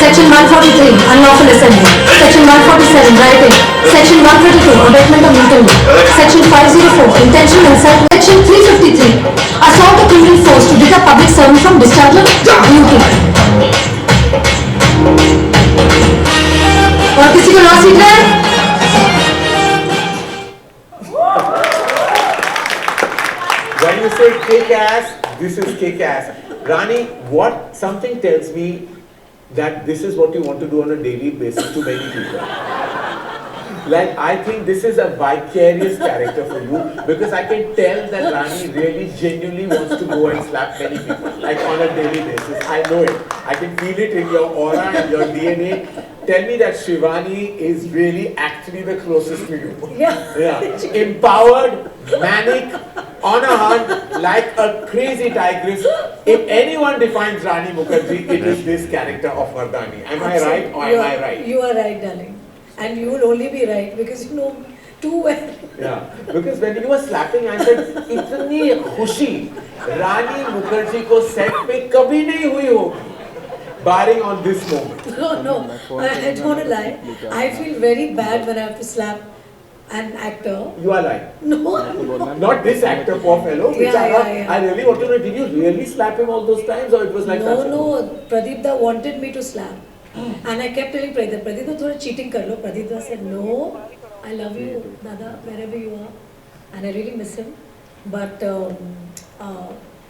C: Section 143, unlawful assembly. Section 147, rioting. Section 132, abatement of mutiny. Section 504, intentional insult. Section 353, assault or criminal force to deter public servant from discharge of duty. और किसी को law सीख रहा है?
A: When you say kick ass, this is kick ass. Rani, what something tells me that this is what you want to do on a daily basis to many people. Like, I think this is a vicarious character for you because I can tell that Rani really genuinely wants to go and slap many people, like on a daily basis. I know it. I can feel it in your aura and your DNA. Tell me that Shivani is really actually the closest to you.
D: Yeah.
A: Empowered, manic, on a hunt, like a crazy tigress. If anyone defines Rani Mukerji, it is this character of Mardaani. Am I right or am I right?
D: You are right, darling. And you will only be right because you know too well.
A: Yeah, because when you were slapping, I said, इतनी खुशी रानी मुखर्जी को set पे कभी नहीं हुई होगी, barring on this moment.
D: No, I don't want to lie. I feel very bad when I have to slap an actor.
A: You are right.
D: No.
A: Not this actor, poor fellow.
D: Yeah.
A: I really want to know, did you really slap him all those times or it was like that?
D: No. Pradeep Da wanted me to slap. And I kept telling Pradeep, Pradeep, थोड़ा cheating कर लो. Pradeep Da said, no, I love you, Dada, wherever you are. And I really miss him. But yeah,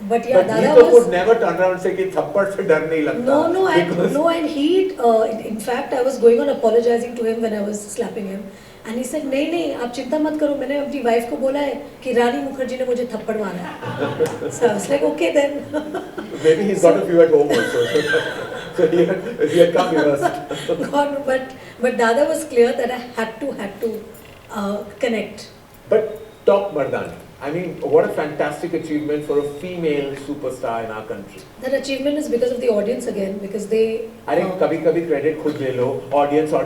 A: but
D: Dada
A: he
D: was...
A: would never turn around and say कि थप्पड़ से डर नहीं लगता.
D: No, and he, in fact, I was going on apologizing to him when I was slapping him. And he said, नहीं, आप चिंता मत करो, मैंने अपनी wife को बोला है कि रानी मुखर्जी ने मुझे थप्पड़ मारा है. So I was like, okay then.
A: Maybe he's got a few at home also. So he had come reversed.
D: God, but Dada was clear that I had to connect.
A: But talk Mardaani. I mean, what a fantastic achievement for a female superstar in our country.
D: That achievement is because of the audience again, because they...
A: I think kabhi credit khud le lo. Audience are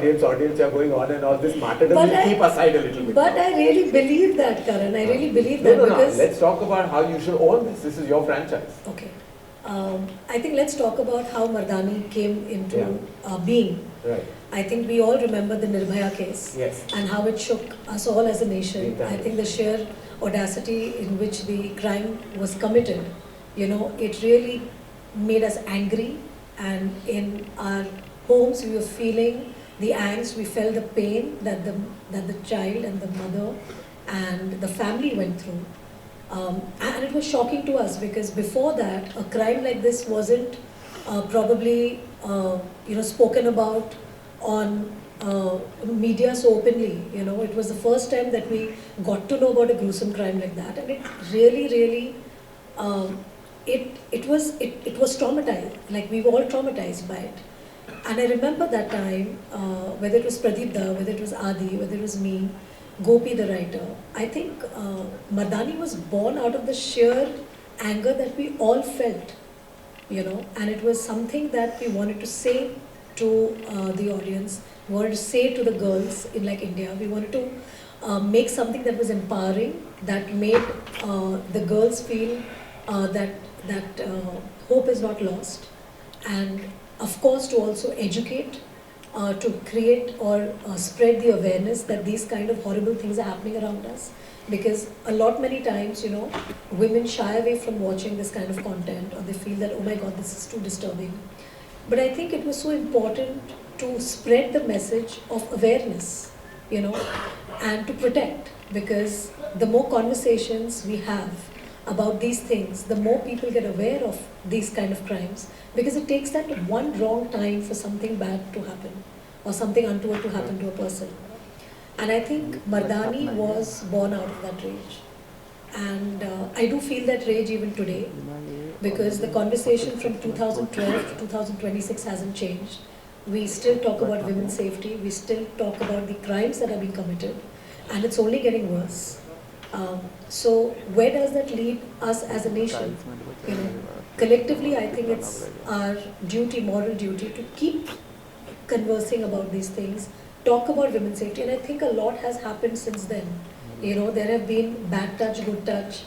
A: going on and all this matter doesn't keep aside a little bit.
D: But I really believe that, Karan. I really believe that because...
A: Let's talk about how you should own this. This is your franchise.
D: Okay. I think let's talk about how Mardaani came into being.
A: Right.
D: I think we all remember the Nirbhaya case.
A: Yes.
D: And how it shook us all as a nation.
A: Exactly.
D: I think the sheer audacity in which the crime was committed, you know, it really made us angry, and in our homes we were feeling the angst, we felt the pain that the child and the mother and the family went through. And it was shocking to us because before that, a crime like this wasn't probably spoken about on media so openly. You know, it was the first time that we got to know about a gruesome crime like that, and it really it was traumatized. Like, we were all traumatized by it. And I remember that time, whether it was Pradeep Da, whether it was Adi, whether it was me, Gopi the writer, I think Mardaani was born out of the sheer anger that we all felt, you know, and it was something that we wanted to say to the audience, we wanted to say to the girls in like India, we wanted to make something that was empowering, that made the girls feel that hope is not lost, and of course to also educate, to create or spread the awareness that these kind of horrible things are happening around us. Because many times, you know, women shy away from watching this kind of content, or they feel that, oh my God, this is too disturbing. But I think it was so important to spread the message of awareness, you know, and to protect, because the more conversations we have about these things, the more people get aware of these kind of crimes, because it takes that one wrong time for something bad to happen or something untoward to happen to a person. And I think Mardaani was born out of that rage. And I do feel that rage even today, because the conversation from 2012 to 2026 hasn't changed. we still talk about women's safety, we still talk about the crimes that are being committed, and it's only getting worse. So where does that lead us as a nation? You know, collectively, I think it's our duty, moral duty, to keep conversing about these things, talk about women's safety, and I think a lot has happened since then. You know, there have been bad touch, good touch,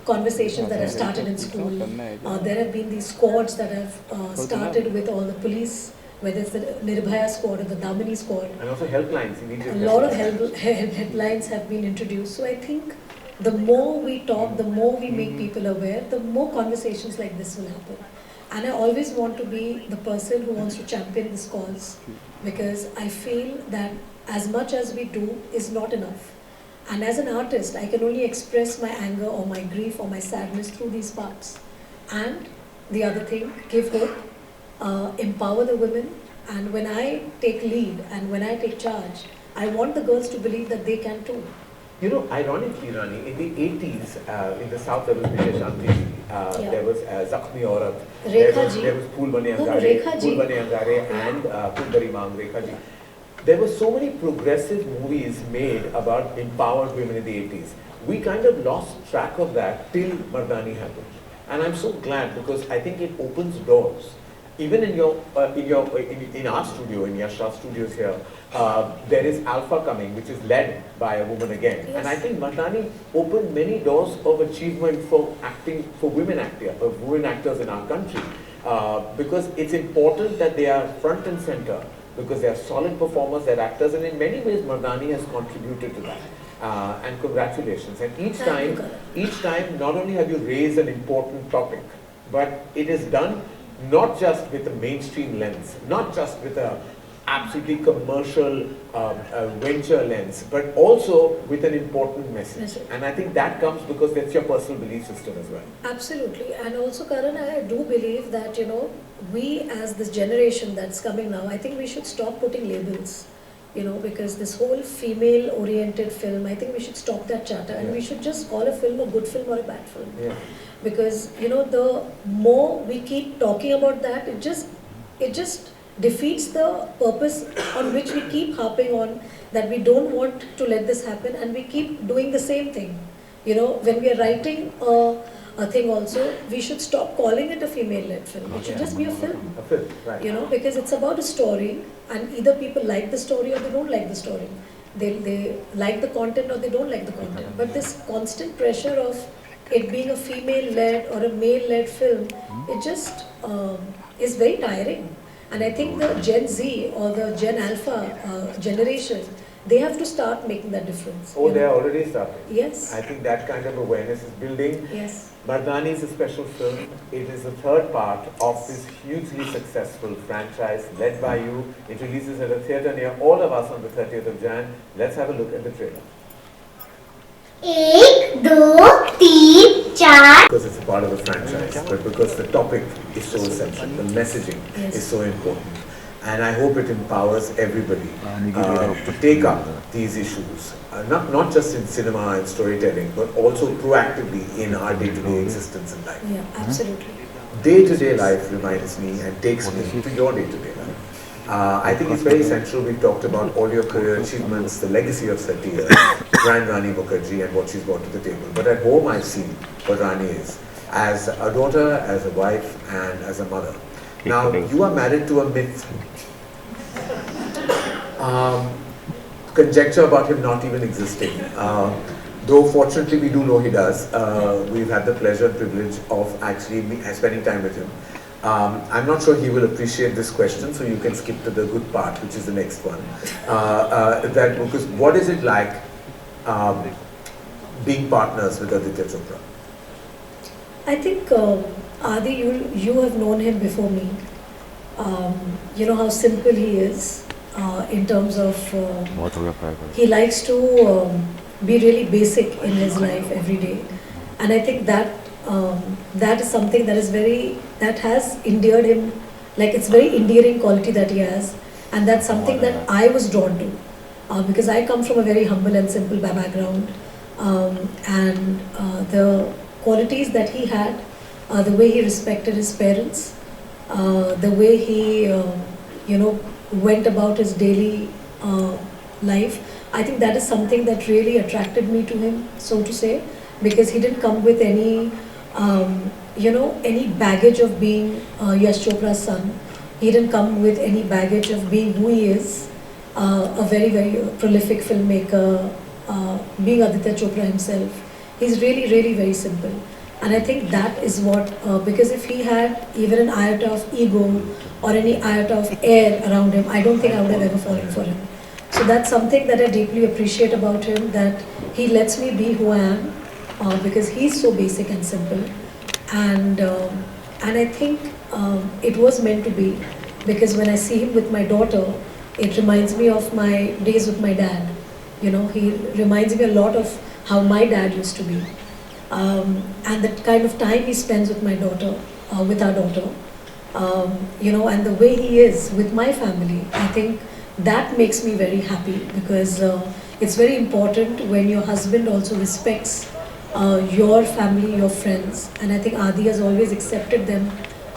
D: conversations that have started in school. There have been these squads that have started with all the police, whether it's the Nirbhaya squad or the Damini squad.
A: And also helplines, immediate.
D: A lot of helplines have been introduced. So I think the more we talk, the more we make people aware, the more conversations like this will happen. And I always want to be the person who wants to champion this cause, because I feel that as much as we do is not enough. And as an artist, I can only express my anger or my grief or my sadness through these parts. And the other thing, give hope, empower the women. And when I take lead and when I take charge, I want the girls to believe that they can too.
A: You know, ironically, Rani, in the 80s, in the south there was Vijay Shanti, there was Zakhmi Aurat, there was Phool Bane Angare and Kundari Mang Rekha Ji. There were so many progressive movies made about empowered women in the 80s. We kind of lost track of that till Mardaani happened. And I'm so glad, because I think it opens doors. Even in our studio, in Yashra Studios here, there is Alpha coming, which is led by a woman again. Yes. And I think Mardaani opened many doors of achievement for acting, for women actors in our country. Because it's important that they are front and center, because they are solid performers, they're actors, and in many ways Mardaani has contributed to that. And congratulations. And each time, not only have you raised an important topic, but it is done not just with a mainstream lens, not just with a absolutely commercial venture lens, but also with an important message. And I think that comes because that's your personal belief system as well.
D: Absolutely. And also, Karan, I do believe that, you know, we as this generation that's coming now, I think we should stop putting labels, you know, because this whole female-oriented film, I think we should stop that chatter, and we should just call a film a good film or a bad film. Yeah. Because, you know, the more we keep talking about that, it just defeats the purpose on which we keep harping on, that we don't want to let this happen, and we keep doing the same thing. You know, when we are writing a thing also, we should stop calling it a female-led film. It should just be a film.
A: A film, right.
D: You know, because it's about a story, and either people like the story or they don't like the story. They like the content or they don't like the content. But this constant pressure of it being a female-led or a male-led film, it just is very tiring. And I think the Gen Z or the Gen Alpha generation, they have to start making that difference.
A: Oh, they are already starting.
D: Yes.
A: I think that kind of awareness is building.
D: Yes.
A: Mardaani is a special film. It is the third part of this hugely successful franchise led by you. It releases at a theatre near all of us on the 30th of Jan. Let's have a look at the trailer.
E: 1, 2, 3, 4.
A: Because it's a part of the franchise, but because the topic is so essential, the messaging is so important. And I hope it empowers everybody to take up these issues, not just in cinema and storytelling, but also proactively in our day-to-day existence and life.
D: Yeah, absolutely.
A: Day-to-day life reminds me and takes me to your day-to-day life. I think it's very essential. We've talked about all your career achievements, the legacy of 30 years, Grand Rani Mukerji and what she's brought to the table. But at home I've seen what Rani is, as a daughter, as a wife, and as a mother. Now, you are married to a myth. Conjecture about him not even existing. Though fortunately we do know he does. We've had the pleasure and privilege of actually spending time with him. I'm not sure he will appreciate this question, so you can skip to the good part, which is the next one. Because what is it like being partners with Aditya Chopra?
D: I think, Adi, you have known him before me. You know how simple he is in terms of he likes to be really basic in his life every day, and I think that that is something that has endeared him. Like, it's very endearing quality that he has, and that's something that I was drawn to because I come from a very humble and simple background, and the qualities that he had, the way he respected his parents, the way he went about his daily life. I think that is something that really attracted me to him, so to say, because he didn't come with any, any baggage of being Yash Chopra's son. He didn't come with any baggage of being who he is, a very, very prolific filmmaker, being Aditya Chopra himself. He's really, really very simple. And I think that is what, because if he had even an iota of ego or any iota of air around him, I don't think I would have ever fallen for him. So that's something that I deeply appreciate about him, that he lets me be who I am, because he's so basic and simple. And I think it was meant to be, because when I see him with my daughter, it reminds me of my days with my dad. He reminds me a lot of how my dad used to be. And the kind of time he spends with my daughter, with our daughter, and the way he is with my family, I think that makes me very happy, because it's very important when your husband also respects your family, your friends, and I think Adi has always accepted them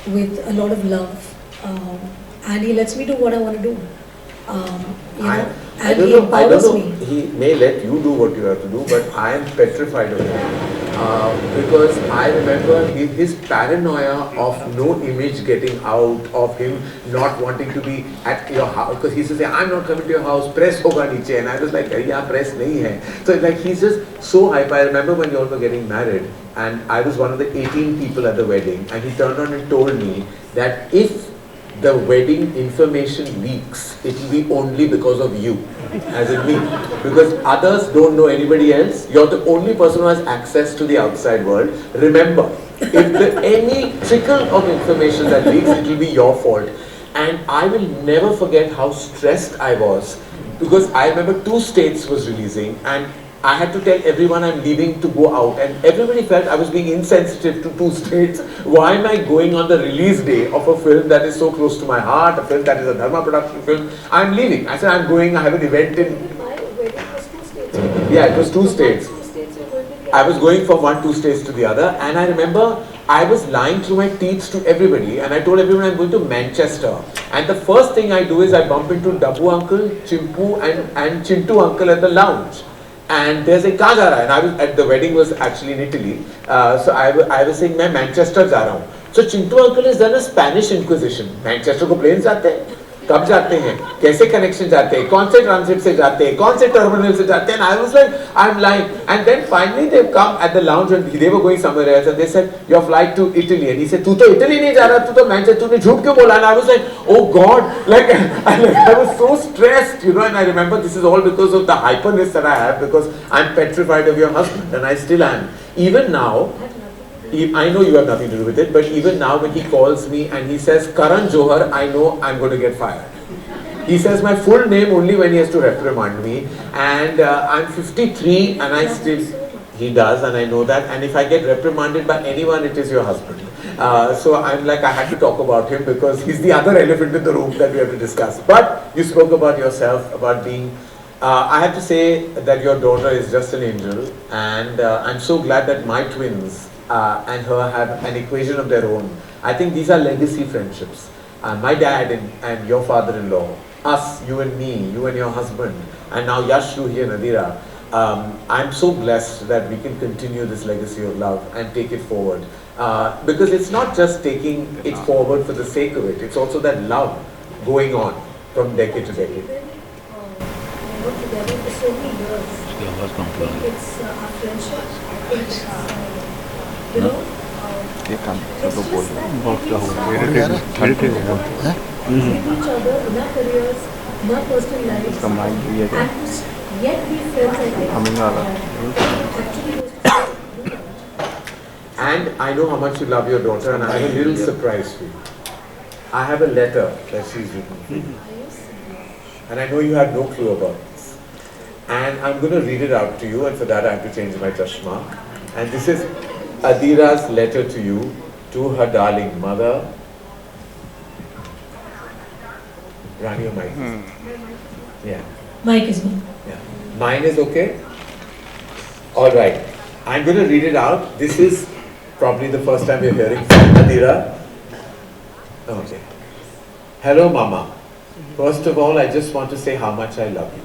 D: with a lot of love, and he lets me do what I want to do.
A: I don't know, he may let you do what you have to do, but I am petrified of him. Because I remember his paranoia of no image getting out, of him not wanting to be at your house, because he used to say, I'm not coming to your house, press hoga niche, and I was like, yeah, press nahi hai. So like he's just so hyper. I remember when you all were getting married, and I was one of the 18 people at the wedding, and he turned on and told me that if the wedding information leaks, it will be only because of you, as in me. Because others don't know anybody else. You're the only person who has access to the outside world. Remember, if any trickle of information that leaks, it will be your fault. And I will never forget how stressed I was, because I remember 2 States was releasing, and I had to tell everyone I'm leaving to go out, and everybody felt I was being insensitive to 2 States. Why am I going on the release day of a film that is so close to my heart, a film that is a Dharma production film? I'm leaving. I said I'm going, I have an event in...
D: My wedding was 2 states.
A: Yeah, it was 2 states.
D: 2 states you're going to
A: I was going from 2 states to the other, and I remember I was lying through my teeth to everybody, and I told everyone I'm going to Manchester. And the first thing I do is I bump into Dabbu uncle, Chimpu and Chintu uncle at the lounge. And there's a car ja raha hai, and I was at the wedding was actually in Italy, so I was saying मैं Manchester जा रहा हूँ. So Chintu uncle has done a Spanish Inquisition. Manchester को planes जाते हैं, कब जाते हैं, कैसे connection जाते हैं, कौन से transit से जाते हैं, कौन से terminal से जाते हैं. And I was like, I'm lying. And then finally they've come at the lounge and they were going somewhere else, and they said your flight to Italy. And he said, तू तो Italy नहीं जा रहा, तू तो Manchester, तूने झूठ क्यों बोला? And I was like, oh God, like I was so stressed, And I remember this is all because of the hyperness that I have, because I'm petrified of your husband, and I still am. Even now, I know you have nothing to do with it, but even now when he calls me and he says Karan Johar, I know I'm going to get fired. He says my full name only when he has to reprimand me, and I'm 53 and I still, he does, and I know that, and if I get reprimanded by anyone, it is your husband. So I'm like, I had to talk about him because he's the other elephant in the room that we have to discuss. But you spoke about yourself, about being, I have to say that your daughter is just an angel, and I'm so glad that my twins and her have an equation of their own. I think these are legacy friendships. My dad and your father-in-law, us, you and me, you and your husband, and now Yash, Ruhi and Adira. I'm so blessed that we can continue this legacy of love and take it forward. Because it's not just taking it forward for the sake of it, it's also that love going on from decade to decade.
D: We worked together for so many years. It's our friendship. It's, with each other in our careers, in our personal lives, and to yet be friends, I think, actually was to
A: And I know how much you love your daughter, and I have a little surprise for you. I have a letter that she's written, and I know you have no clue about this. And I'm going to read it out to you, and for that I have to change my chashma. And this is Adira's letter to you, to her darling mother. Rani, your mic. Yeah.
D: Mike is one.
A: Yeah. Mine is okay? Alright. I'm going to read it out. This is probably the first time you're hearing from Adira. Okay. Hello, Mama. First of all, I just want to say how much I love you.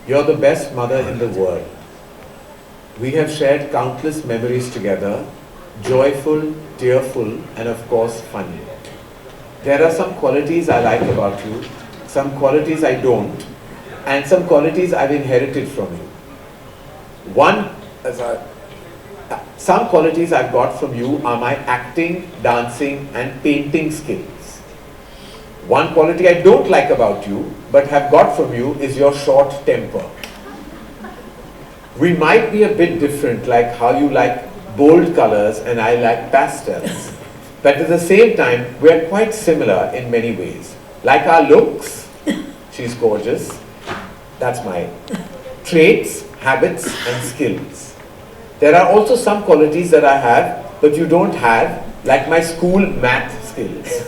A: You're the best mother in the world. We have shared countless memories together, joyful, tearful, and of course funny. There are some qualities I like about you, some qualities I don't, and some qualities I've inherited from you. Some qualities I've got from you are my acting, dancing, and painting skills. One quality I don't like about you, but have got from you, is your short temper. We might be a bit different, like how you like bold colors and I like pastels. But at the same time, we are quite similar in many ways. Like our looks, she's gorgeous. That's my traits, habits, and skills. There are also some qualities that I have, but you don't have, like my school math skills.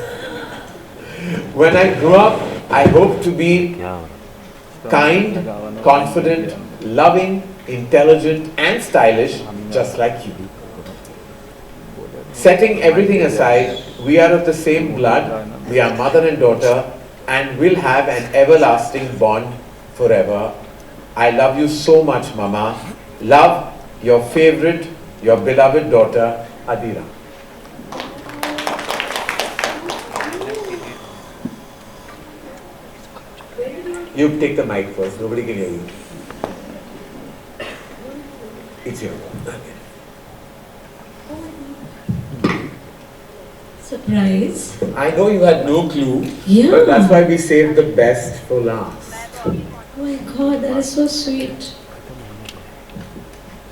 A: When I grew up, I hope to be kind, confident, loving, intelligent, and stylish, just like you. Setting everything aside, we are of the same blood, we are mother and daughter, and will have an everlasting bond forever. I love you so much, Mama. Love, your favorite, your beloved daughter, Adira. You take the mic first, nobody can hear you. It's your turn.
D: Surprise.
A: I know you had no clue,
D: Yeah.
A: but that's why we saved the best for last.
D: Oh my God, that is so sweet.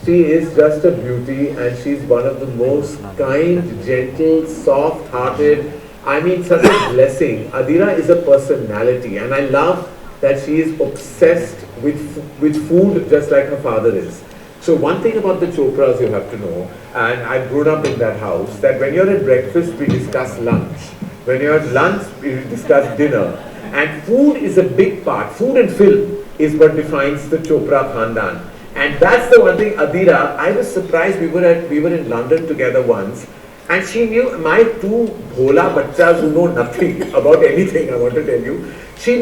A: She is just a beauty, and she's one of the most kind, gentle, soft-hearted, I mean such a blessing. Adira is a personality, and I love that she is obsessed with food just like her father is. So one thing about the Chopras you have to know, and I've grown up in that house, that when you're at breakfast, we discuss lunch. When you're at lunch, we discuss dinner. And food is a big part. Food and film is what defines the Chopra Khandan. And that's the one thing, Adira, I was surprised, we were in London together once, and she knew my two bhola bachas who know nothing about anything, I want to tell you. She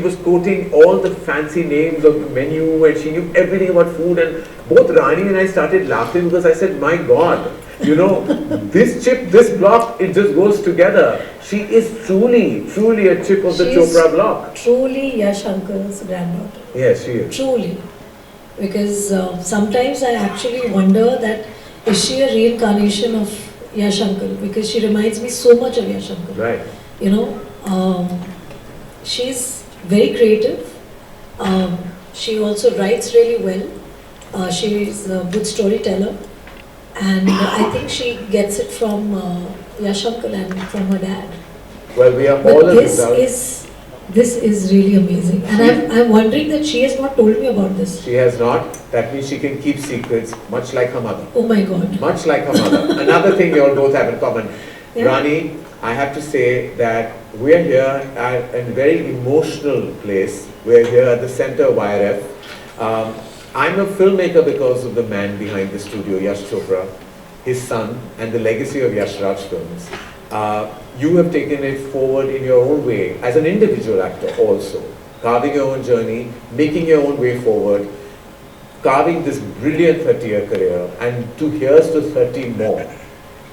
A: was quoting all the fancy names of the menu, and she knew everything about food, and both Rani and I started laughing because I said, my God, you know, this chip, this block, it just goes together. She is truly, truly a chip of the Chopra block.
D: Truly Yash Uncle's granddaughter.
A: Yes, she is.
D: Truly. Because sometimes I actually wonder that is she a reincarnation of Yash Uncle? Because she reminds me so much of Yash Uncle.
A: Right.
D: You know, she's very creative. She also writes really well. She's a good storyteller. And I think she gets it from Yash Uncle and from her dad.
A: Well, we are
D: But
A: all a
D: this
A: result.
D: this is really amazing. And I'm wondering that she has not told me about this.
A: She has not. That means she can keep secrets, much like her mother.
D: Oh my God.
A: Much like her mother. Another thing you all both have in common.
D: Yeah.
A: Rani, I have to say that we are here at a very emotional place. We are here at the center of IRF. I'm a filmmaker because of the man behind the studio, Yash Chopra, his son, and the legacy of Yash Raj Films. You have taken it forward in your own way as an individual actor also, carving your own journey, making your own way forward, carving this brilliant 30-year career, and to here's to 30 more.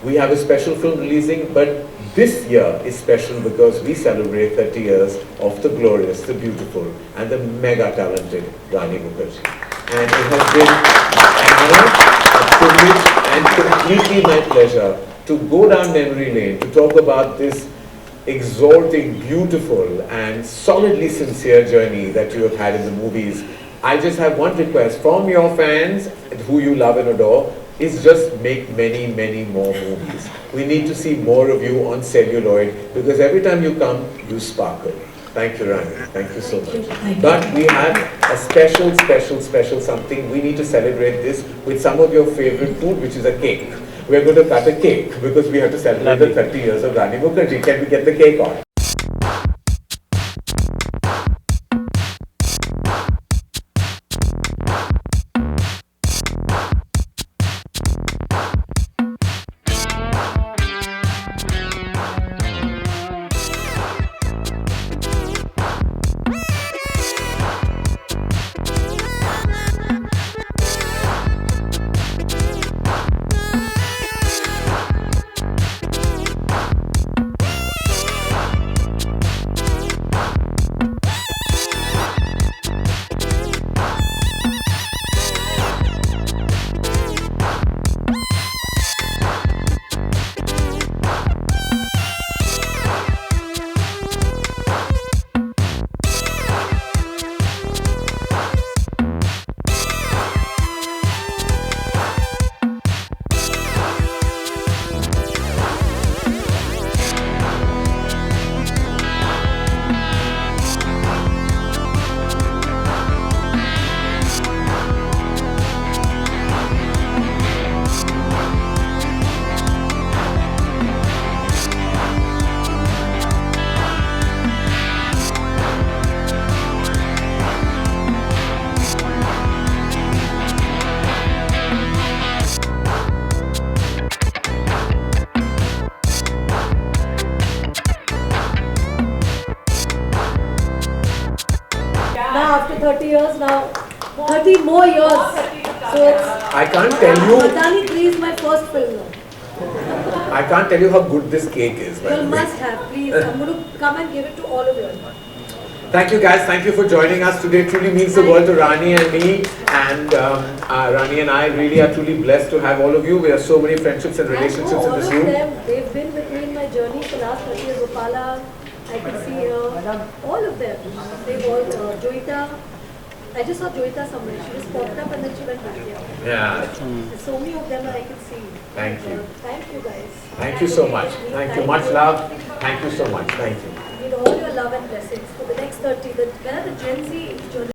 A: We have a special film releasing, but this year is special because we celebrate 30 years of the glorious, the beautiful, and the mega talented Rani Mukerji. And it has been an honor, a privilege, and completely my pleasure to go down memory lane, to talk about this exalting, beautiful, and solidly sincere journey that you have had in the movies. I just have one request from your fans, who you love and adore, is just make many, many more movies. We need to see more of you on celluloid, because every time you come, you sparkle. Thank you, Rani. Thank you so much. But we have a special something. We need to celebrate this with some of your favorite food, which is a cake. We're going to cut a cake because we have to celebrate the 30 years of Rani Mukerji. Can we get the cake on?
D: after 30 years now. 30 more years. So it's
A: I can't tell you.
D: Mardaani 3 is my first film now.
A: I can't tell you how good this cake is. by
D: You
A: the way.
D: must have, please. I'm going to come and give it to all of you.
A: Thank you guys. Thank you for joining us today. It truly means the world to Rani and me. And Rani and I really are truly blessed to have all of you. We have so many friendships and relationships in
D: all
A: this
D: of
A: room.
D: them, they've been with me in my journey for the last 30 years. Gopala, I can see her, all of them. They've all, Joita. I just saw Joita somewhere. She just popped up and then she went back here.
A: Yeah.
D: There's so many of them that I can see.
A: Thank you.
D: Thank you guys.
A: Thank you so much. Thank you. Much love. Thank you so much. Thank you.
D: Need all your love and blessings for the next 30. Where are the Gen Z journalists?